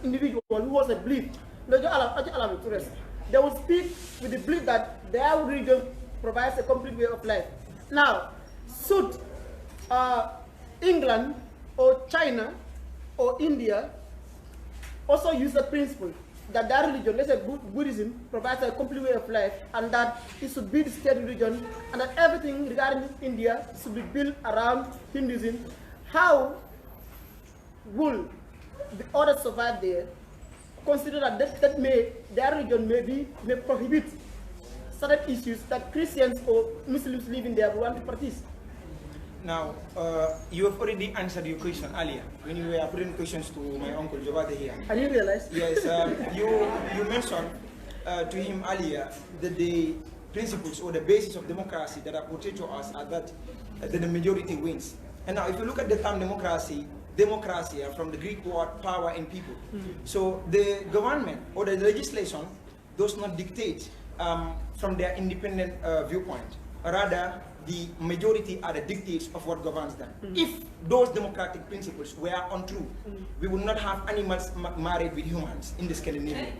individual who has a belief, they will speak with the belief that their religion provides a complete way of life. Now, should England or China or India also use the principle that their religion, let's say Buddhism, provides a complete way of life, and that it should be the state religion, and that everything regarding India should be built around Hinduism? How will the others survive there? Consider that their religion may prohibit certain issues that Christians or Muslims living there want to practice. Now, you have already answered your question earlier when you were putting questions to my uncle Jobate here. I didn't realize. Yes, you mentioned to him earlier that the principles or the basis of democracy that are portrayed to us are that the majority wins. And now, if you look at the term democracy from the Greek word power in people. So the government or the legislation does not dictate from their independent viewpoint. Rather, the majority are the dictates of what governs them. If those democratic principles were untrue, we would not have animals married with humans in the Scandinavia.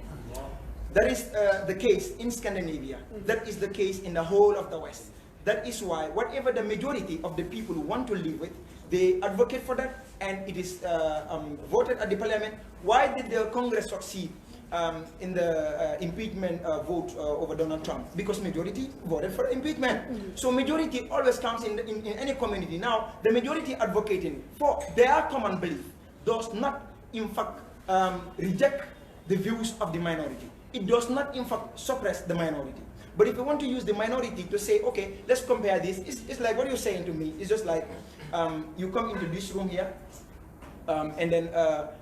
That is the case in Scandinavia. That is the case in the whole of the West. That is why whatever the majority of the people want to live with, they advocate for that, and it is voted at the parliament. Why did the Congress succeed in the impeachment vote over Donald Trump? Because majority voted for impeachment. So majority always counts in any community. Now, the majority advocating for their common belief does not, in fact, reject the views of the minority. It does not, in fact, suppress the minority. But if you want to use the minority to say, okay, let's compare this, it's like what you're saying to me. It's just like you come into this room here, and then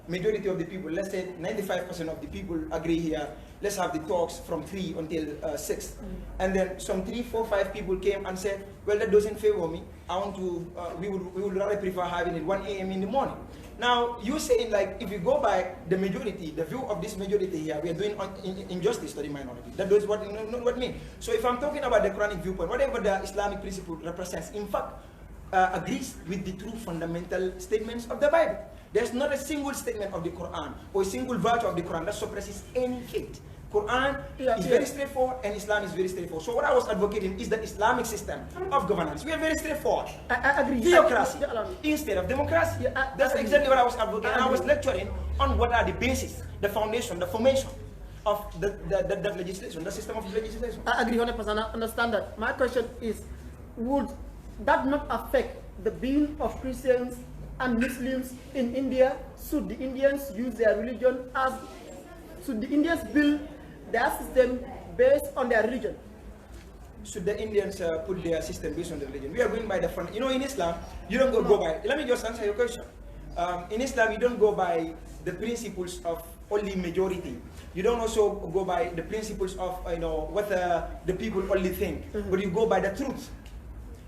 majority of the people, let's say 95% of the people agree here, let's have the talks from 3 until 6. And then some 3, 4, 5 people came and said, well, that doesn't favor me. I want to, we would rather prefer having it 1 a.m. in the morning. Now, you're saying, like, if you go by the majority, the view of this majority here, we are doing injustice to the minority. That is what, what I mean. So if I'm talking about the Quranic viewpoint, whatever the Islamic principle represents, in fact, agrees with the true fundamental statements of the Bible. There's not a single statement of the Quran or a single virtue of the Quran that suppresses any faith. Quran is very straightforward, and Islam is very straightforward. So what I was advocating is the Islamic system of governance. We are very straightforward. I agree. Theocracy instead of democracy. That's exactly what I was advocating. And I was lecturing on what are the basis, the foundation, the formation of that legislation, the system of legislation. I agree 100%. I understand that. My question is, would that not affect the being of Christians and Muslims in India? Should the Indians use their religion as, should the Indians build their system based on their religion? Should the Indians put their system based on the religion? We are going by the front. You know, in Islam, you don't go by, let me just answer your question. In Islam, you don't go by the principles of only majority. You don't also go by the principles of, what the people only think, but you go by the truth.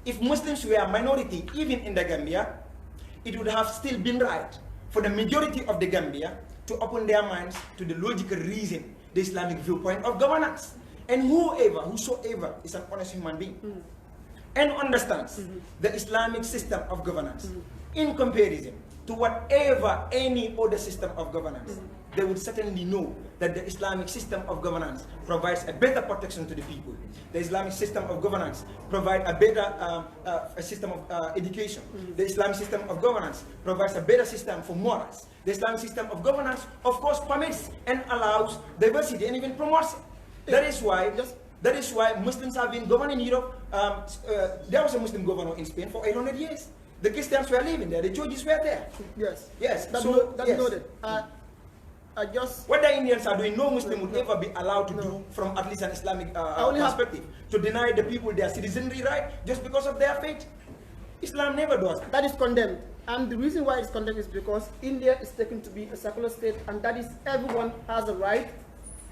If Muslims were a minority, even in the Gambia, it would have still been right for the majority of the Gambia to open their minds to the logical reason, the Islamic viewpoint of governance. And whosoever is an honest human being and understands the Islamic system of governance in comparison to whatever any other system of governance, they would certainly know that the Islamic system of governance provides a better protection to the people. The Islamic system of governance provides a better system of education. The Islamic system of governance provides a better system for morals. The Islamic system of governance, of course, permits and allows diversity and even promotes it. That is why Muslims have been governing Europe. There was a Muslim governor in Spain for 800 years. The Christians were living there. The Jews were there. Yes. Yes. That's noted. What the Indians are doing, no Muslim would ever be allowed to do from at least an Islamic perspective, to deny the people their citizenry right just because of their faith. Islam never does. That is condemned. And the reason why it's condemned is because India is taken to be a secular state, and that is everyone has a right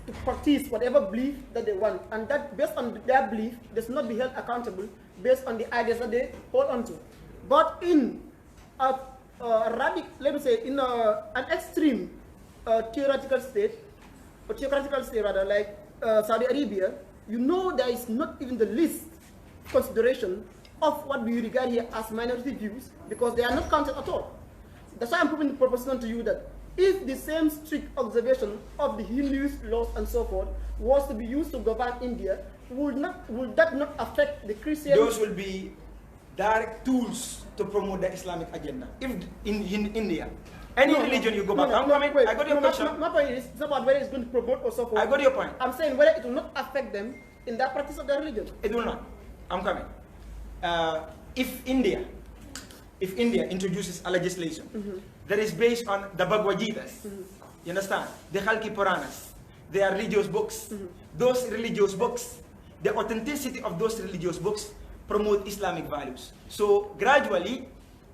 to practice whatever belief that they want, and that based on their belief does not be held accountable based on the ideas that they hold on to. But in a let me say, in an extreme theoretical state, or theocratical state rather, like Saudi Arabia, you know there is not even the least consideration of what we regard here as minority views, because they are not counted at all. That's why I'm putting the proposition to you that if the same strict observation of the Hindus, laws, and so forth was to be used to govern India, would that not affect the Christians? Those will be direct tools to promote the Islamic agenda. If in India, any religion you go back, I got your question. My point is, it's not about whether it's going to promote or so forth. I got your point. I'm saying whether it will not affect them in that practice of their religion. It will not. I'm coming. If India introduces a legislation that is based on the Bhagavad Gitas, you understand? The Khalki Puranas, they are religious books. Those religious books, the authenticity of those religious books promote Islamic values. So gradually,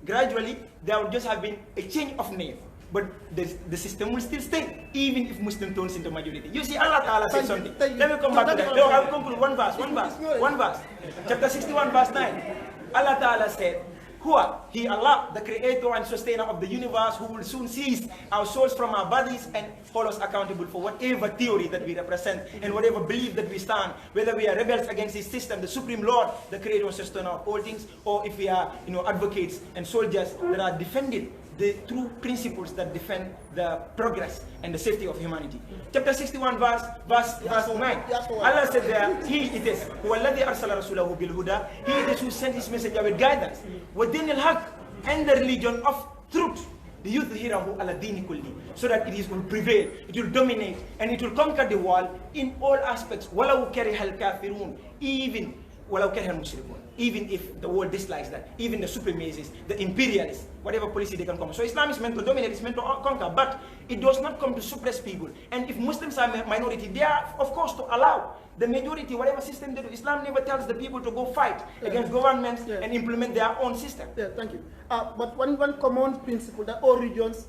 there will just have been a change of name, but the system will still stay, even if Muslim turns into majority. You see, Allah Ta'ala said something. Let me come back to that. No, I will conclude one verse. Chapter 61, verse 9. Allah Ta'ala said, Huwa, He Allah, the creator and sustainer of the universe, who will soon seize our souls from our bodies and hold us accountable for whatever theory that we represent and whatever belief that we stand, whether we are rebels against His system, the Supreme Lord, the creator and sustainer of all things, or if we are, advocates and soldiers that are defending the true principles that defend the progress and the safety of humanity. Chapter 61, verse 9. Allah said there, He it is, وَالَّذِي أَرْسَلَ رَسُولَهُ بِالْهُدَى, He it is who sent His messenger with guidance, وَدِينِ الْحَقِّ, and the religion of truth, لِيُظْهِرَهُ عَلَى الدِّينِ كُلِّهِ, so that it will prevail, it will dominate, and it will conquer the world in all aspects, وَلَوْ كَرِهَ الْكَافِرُونَ, even وَلَوْ كَرِهَ الْمُشْرِكُونَ, even if the world dislikes that, even the supremacists, the imperialists, whatever policy they can come. So Islam is meant to dominate, it's meant to conquer, but it does not come to suppress people. And if Muslims are a minority, they are, of course, to allow the majority, whatever system they do. Islam never tells the people to go fight against governments and implement their own system. Yeah, thank you. But one common principle that all religions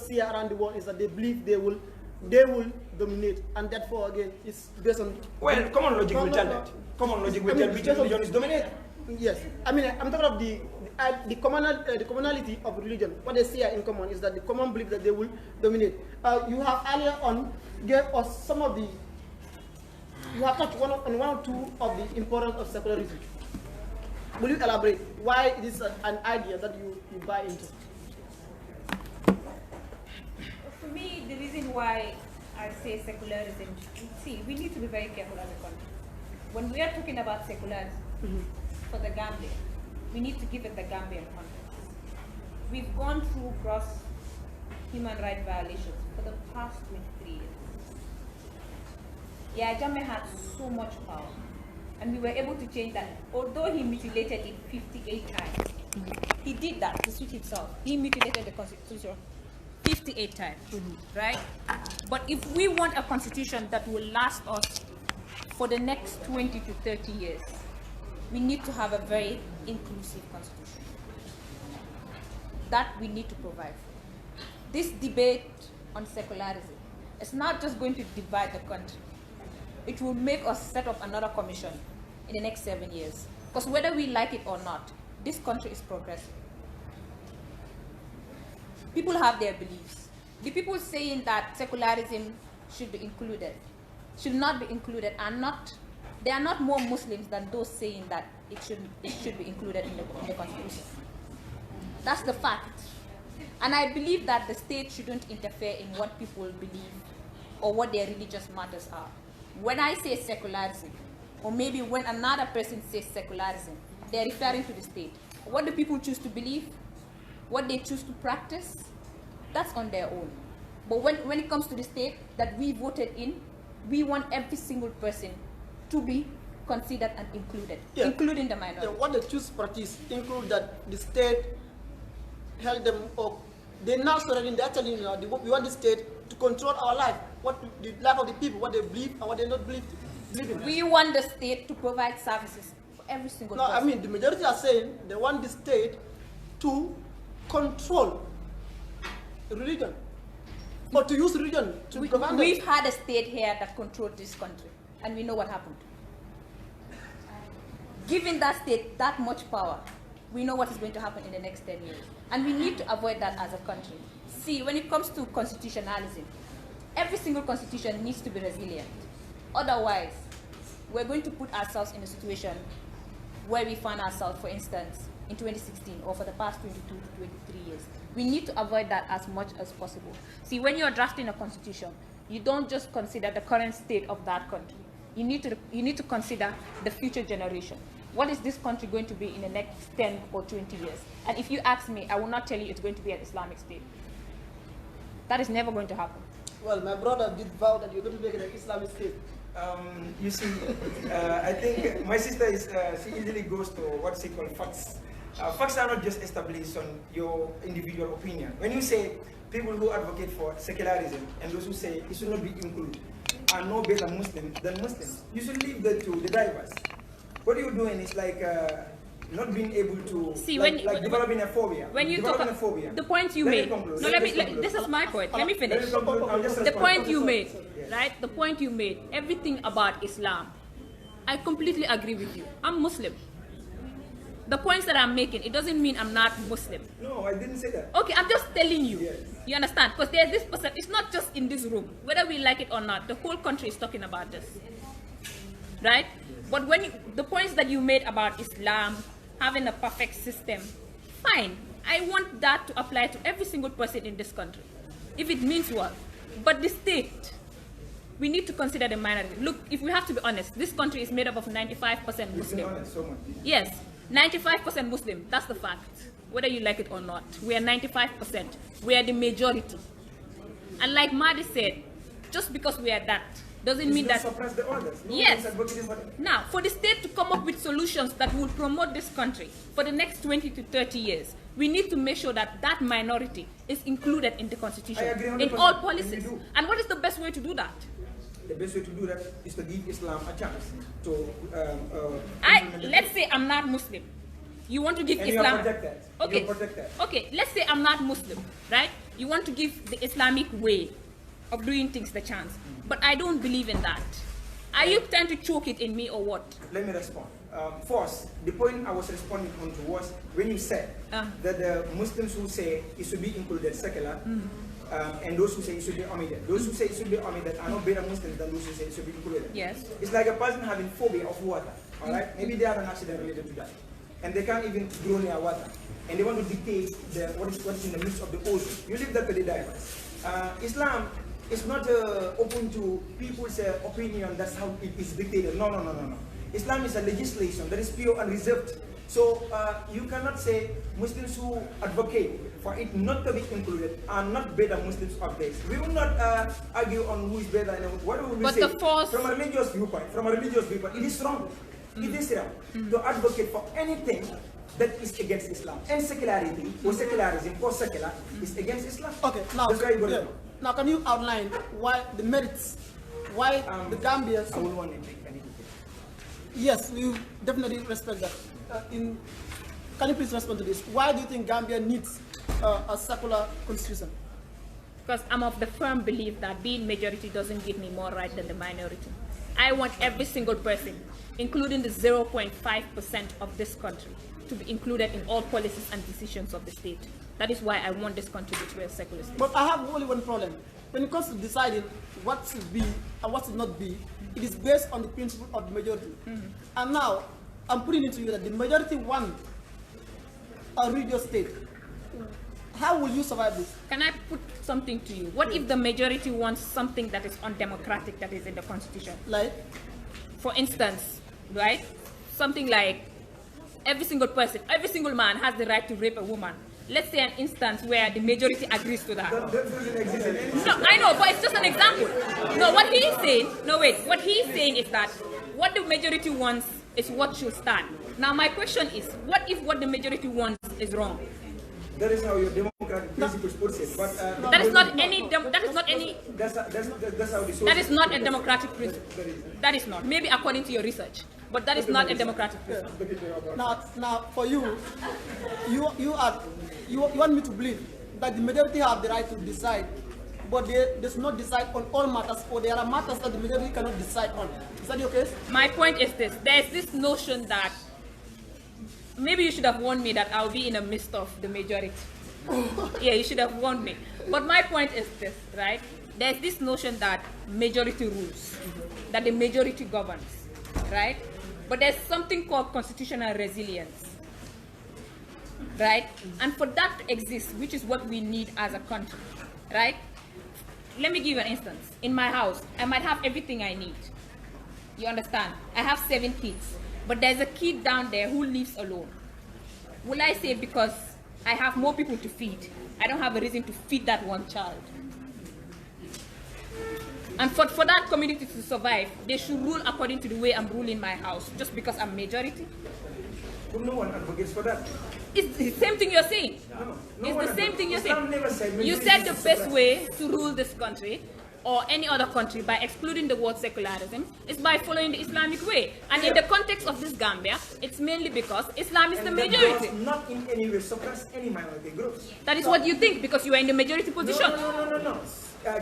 see around the world is that they believe they will dominate, and therefore again it's based on. Well, common logic will tell that. Common logic will tell which religion is dominated. Yes, I mean I'm talking of the commonality of religion. What they see in common is that the common belief that they will dominate. You have earlier on gave us some of the. You have touched one or two of the importance of secularism. Will you elaborate why it is an idea that you buy into? For me, the reason why I say secularism, see, we need to be very careful as a country. When we are talking about secularism for the Gambia, we need to give it the Gambian context. We've gone through gross human rights violations for the past 23 years. Yeah, Jammeh had so much power, and we were able to change that. Although he mutilated it 58 times, he did that to suit himself. He mutilated the constitution 58 times, right? But if we want a constitution that will last us for the next 20 to 30 years, we need to have a very inclusive constitution. That we need to provide for. This debate on secularism is not just going to divide the country. It will make us set up another commission in the next 7 years. Because whether we like it or not, this country is progressive. People have their beliefs. The people saying that secularism should be included, should not be included, they are not more Muslims than those saying that it should be included in the constitution. That's the fact. And I believe that the state shouldn't interfere in what people believe or what their religious matters are. When I say secularism, or maybe when another person says secularism, they're referring to the state. What do people choose to believe? What they choose to practice? That's on their own. But when it comes to the state that we voted in, we want every single person to be considered and included, including the minority. What they choose to practice include that the state held them up. They now started, they're telling you now, we want the state to control our life, the life of the people, what they believe and what they don't believe in. We want the state to provide services for every single person. I mean, the majority are saying they want the state to control religion. or to use religion to govern. We've had a state here that controlled this country, and we know what happened. Giving that state that much power, we know what is going to happen in the next 10 years. And we need to avoid that as a country. See, when it comes to constitutionalism, every single constitution needs to be resilient. Otherwise, we're going to put ourselves in a situation where we find ourselves, for instance, in 2016 or for the past 22 to 23 years. We need to avoid that as much as possible. See, when you're drafting a constitution, you don't just consider the current state of that country. You need to consider the future generation. What is this country going to be in the next 10 or 20 years? And if you ask me, I will not tell you it's going to be an Islamic state. That is never going to happen. Well, my brother did vow that you're going to make it an Islamic state. You see, I think my sister is, she easily goes to what she calls facts. Facts are not just established on your individual opinion. When you say people who advocate for secularism and those who say it should not be included are no better Muslims than Muslims, you should leave that to the diverse. What you're doing is like not being able to see developing a phobia. When you talk the point you made. No, this is my point. Let me finish. The point you made, right? The point you made. Everything about Islam, I completely agree with you. I'm Muslim. The points that I'm making, it doesn't mean I'm not Muslim. No, I didn't say that. Okay, I'm just telling you. Yes. You understand? Because there's this person. It's not just in this room. Whether we like it or not, the whole country is talking about this. Right? But when the points that you made about Islam having a perfect system, fine. I want that to apply to every single person in this country, if it means well. But the state, we need to consider the minority. Look, if we have to be honest, this country is made up of 95% Muslim. Yes, 95% Muslim. That's the fact. Whether you like it or not, we are 95%. We are the majority. And like Mahdi said, just because we are that, doesn't mean that suppress the others. No, yes. Now, for the state to come up with solutions that will promote this country for the next 20 to 30 years, we need to make sure that that minority is included in the constitution, in all policies. And what is the best way to do that? The best way to do that is to give Islam a chance to. Let's say I'm not Muslim. You want to give Islam. You protect that. Okay. You protect that. Okay. Let's say I'm not Muslim, right? You want to give the Islamic way of doing things the chance. But I don't believe in that. Are you trying to choke it in me or what? Let me respond. First, the point I was responding on to was when you said that the Muslims who say it should be included secular, and those who say it should be omitted. Those who say it should be omitted are not better Muslims than those who say it should be included. Yes. It's like a person having phobia of water. All right? Maybe they have an accident related to that, and they can't even grow near water, and they want to dictate what is in the midst of the ocean. You leave that to the divers. Islam is not open to people's opinion. That's how it is dictated. No. Islam is a legislation that is pure and reserved. So you cannot say Muslims who advocate for it not to be included are not better Muslims of this. We will not argue on who is better and what we will say. From a religious viewpoint, it is wrong. It is wrong to advocate for anything that is against Islam. And secularity or secularism or secular is against Islam. Okay, now, now can you outline why the merits, why the Gambia? I will want to take anything. Yes, we definitely respect that. Can you please respond to this? Why do you think Gambia needs a secular constitution? Because I'm of the firm belief that being majority doesn't give me more right than the minority. I want every single person, including the 0.5% of this country, to be included in all policies and decisions of the state. That is why I want this country to be a secular state. But I have only one problem. When it comes to deciding what should be and what should not be, it is based on the principle of the majority. And now, I'm putting it to you that the majority want a religious state. How will you survive this? Can I put something to you? What if the majority wants something that is undemocratic that is in the constitution? Like? For instance, right? Something like every single person, every single man has the right to rape a woman. Let's say an instance where the majority agrees to that. No, I know, but it's just an example. No, what he's saying, what he's saying is that what the majority wants is what should stand. Now my question is, what if what the majority wants is wrong? That is how your democratic principles puts it. But that is not any. That's how the that is not a democratic principle. That is not. Maybe according to your research, but that is not a democratic principle. Now, for you, you want me to believe that the majority have the right to decide but they does not decide on all matters, or there are matters that the majority cannot decide on. Is that your case? My point is this. There is this notion that maybe you should have warned me that I'll be in the midst of the majority. Yeah, you should have warned me. But my point is this, right? There's this notion that majority rules, that the majority governs, right? But there's something called constitutional resilience, right? And for that to exist, which is what we need as a country, right? Let me give you an instance. In my house, I might have everything I need. You understand? I have 7 kids, but there's a kid down there who lives alone. Will I say because I have more people to feed, I don't have a reason to feed that one child? And for that community to survive, they should rule according to the way I'm ruling my house, just because I'm majority? But no one advocates for that. It's the same thing you're saying. It's the same thing you're saying. You said the best way to rule this country or any other country by excluding the word secularism is by following the Islamic way. And in the context of this Gambia, it's mainly because Islam is the majority. That does not in any way suppress any minority groups. That is what you think because you are in the majority position. No.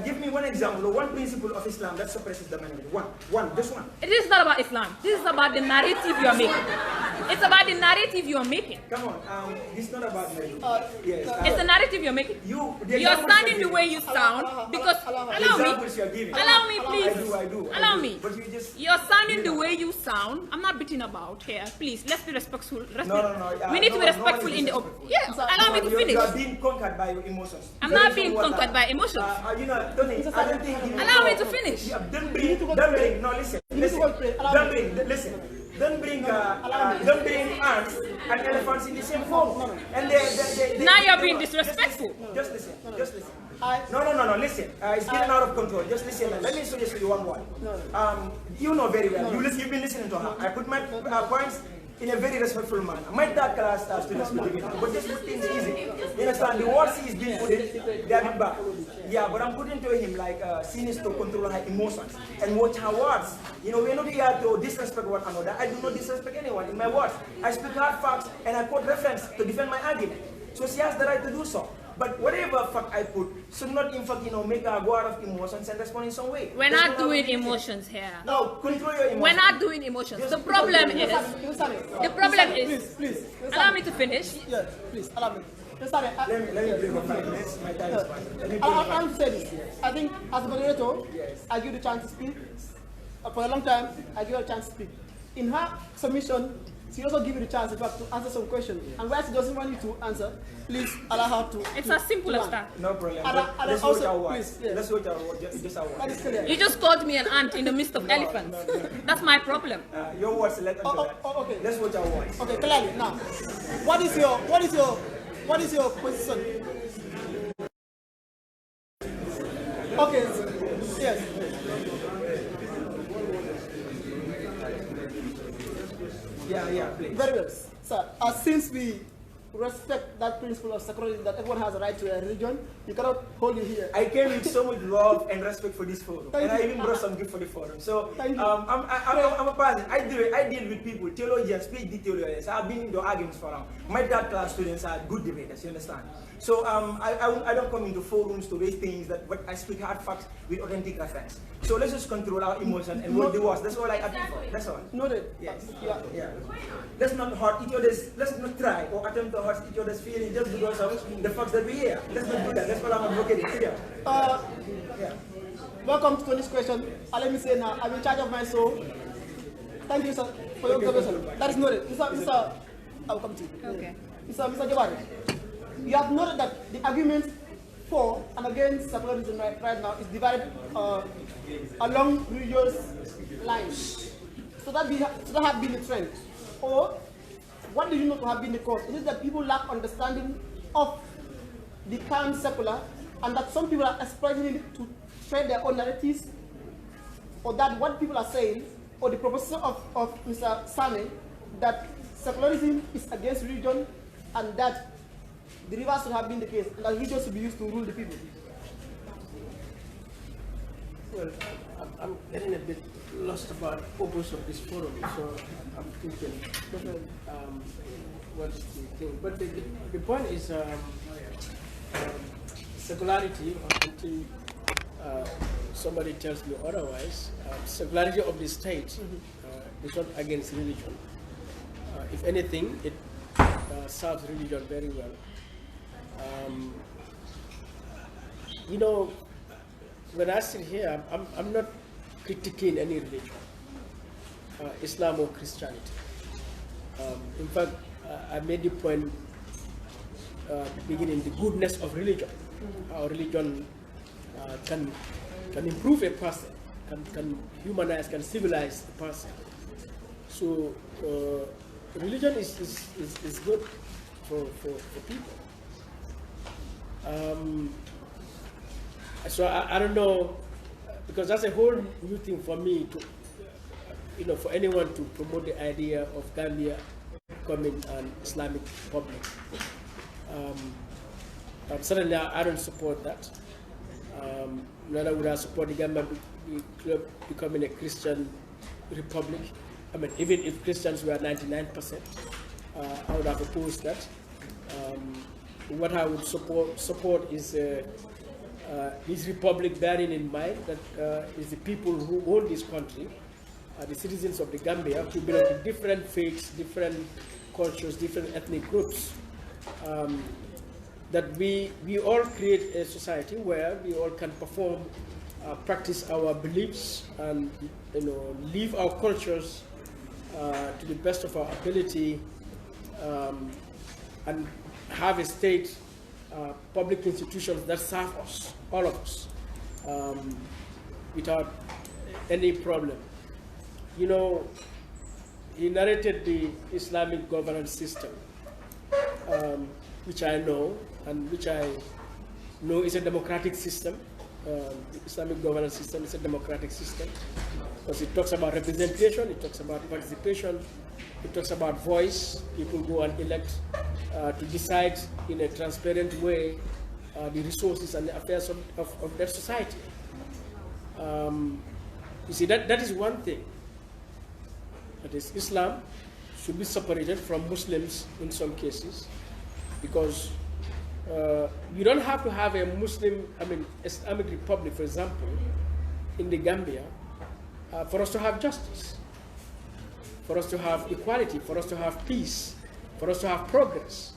Give me one example, one principle of Islam that suppresses the minority. One, just one. It is not about Islam. This is about the narrative you are making. It's about the narrative you are making. Come on, it's not about me. Yes. It's the narrative you're making. You're sounding the way you sound because, allow me please. I do. Allow me. But you just, you're sounding the way you sound. I'm not beating about here. Please, let's be respectful. No. We need to be respectful in the open. Yeah, allow me to finish. You are being conquered by your emotions. I'm not being conquered by emotions. Tony, I don't think you allow me to finish. Don't bring, no, listen. Don't bring ants and elephants in the same form. And now you're being disrespectful. Just listen. No, listen. It's getting out of control. Just listen. Let me suggest to you one word. You know very well. You've been listening to her. I put my points in a very respectful manner. My third class students will give it, but just put things easy. You understand? The words he is being put in, they are a bit bad. Yeah, but I'm putting to him like she needs to control her emotions and watch her words. You know, we're not here to disrespect one another. I do not disrespect anyone in my words. I speak hard facts and I quote reference to defend my argument. So she has the right to do so. But whatever fact I put should not, in fact, make her go out of emotions and respond in some way. We're not doing emotions here. No, control your emotions. We're not doing emotions. The problem is. Please. Allow me to finish. Yeah, please, allow me. Let me bring up 5 minutes. My time is fine. I'll say this. I think as a moderator, I give you the chance to speak. For a long time, I give her a chance to speak. In her submission, she also give you the chance to answer some questions. And where she doesn't want you to answer, please allow her to. It's as simple as that. No problem. Let's watch our words. Let's watch our words. Just our words. You just called me an ant in the midst of elephants. That's my problem. Your words let them okay. Let's watch our words. Okay, clearly. Now, what is your position? Okay. Yes. Yeah, please. Very well. Sir, since we respect that principle of secularism, that everyone has a right to a religion, you cannot hold you here. I came with so much love and respect for this forum, and I even brought some gift for the forum. So I'm a person. I deal with people, theologians, PhD theologians. I've been in the arguments for them. My third class students are good debaters. You understand? So I don't come into forums to raise things that I speak hard facts with authentic reference. So let's just control our emotion and what the worst. That's all I ask for. That's all. Noted. Yes. Yeah. Let's not hurt each other's. Let's not try or attempt to hurt each other's feelings just because of the facts that we hear. Let's not do that. That's what I'm advocating. Yeah. Welcome to this question. Let me say now, I'm in charge of my soul. Thank you, sir, for your observation. That is noted. Mr. I'll come to you. Okay. Mr. Jabari, you have noted that the argument for and against secularism right now is divided along religious lines. So that have been the trend. Or what do you know to have been the cause? It is that people lack understanding of the current secular, and that some people are exploiting it to trade their own narratives, or that what people are saying, or the proposition of Mr. Sane, that secularism is against religion, and that the reverse should have been the case, and that religion should be used to rule the people. Well, I'm getting a bit lost about the purpose of this forum, so I'm thinking, what's the thing? But the point is secularity or somebody tells me otherwise. Secularity of the state is not against religion. If anything, it serves religion very well. You know, when I sit here, I'm not critiquing any religion, Islam or Christianity. In fact, I made the point beginning the goodness of religion, how religion can improve a person, can humanize, can civilize a person. So religion is good for people. So I don't know, because that's a whole new thing for me to, you know, for anyone to promote the idea of Gambia becoming an Islamic republic. Certainly I don't support that. Neither would I support the Gambia becoming a Christian republic. I mean, even if Christians were 99%, I would have opposed that. What I would support is this republic, bearing in mind that is the people who own this country, the citizens of the Gambia, who belong to different faiths, different cultures, different ethnic groups. That we all create a society where we all can perform, practice our beliefs, and live our cultures to the best of our ability, and have a state, public institutions that serve us, all of us, without any problem. You know, he narrated the Islamic governance system, which I know, and which I know is a democratic system. The Islamic governance system is a democratic system, because it talks about representation, it talks about participation, it talks about voice. People go and elect to decide in a transparent way the resources and the affairs of their society. You see, that is one thing. That is, Islam should be separated from Muslims in some cases, because you don't have to have a Islamic republic, for example, in the Gambia, for us to have justice, for us to have equality, for us to have peace, for us to have progress.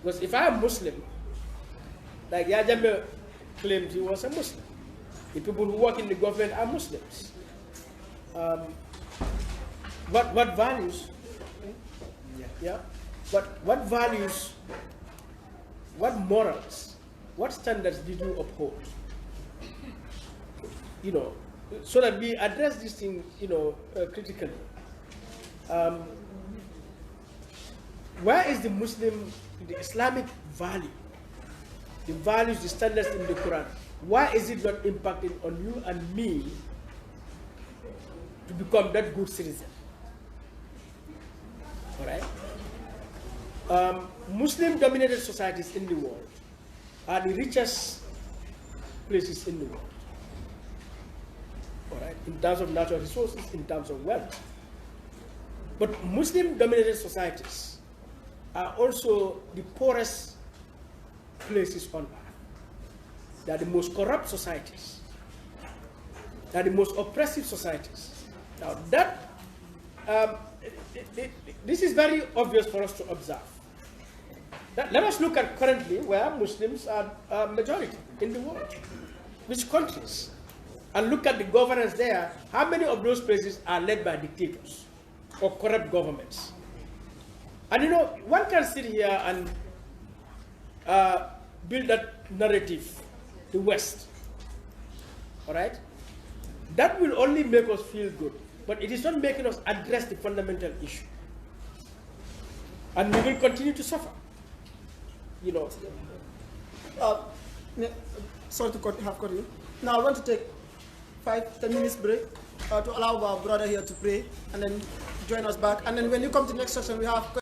Because if I am Muslim, like Yajame claimed he was a Muslim, the people who work in the government are Muslims. What values? Yeah. What values? What morals? What standards did you uphold? You know, so that we address this thing, critically. Where is the Islamic value, the values, the standards in the Quran? Why is it not impacting on you and me to become that good citizen? All right. Muslim-dominated societies in the world are the richest places in the world. All right, in terms of natural resources, in terms of wealth. But Muslim-dominated societies are also the poorest places on earth. They are the most corrupt societies. They are the most oppressive societies. Now this is very obvious for us to observe. Let us look at currently where Muslims are majority in the world. Which countries? And look at the governance there. How many of those places are led by dictators or corrupt governments? And one can sit here and build that narrative, the West. All right? That will only make us feel good, but it is not making us address the fundamental issue. And we will continue to suffer. Sorry to have cut you. Now I want to take 5-10 minutes break to allow our brother here to pray and then join us back. And then when you come to the next session, we have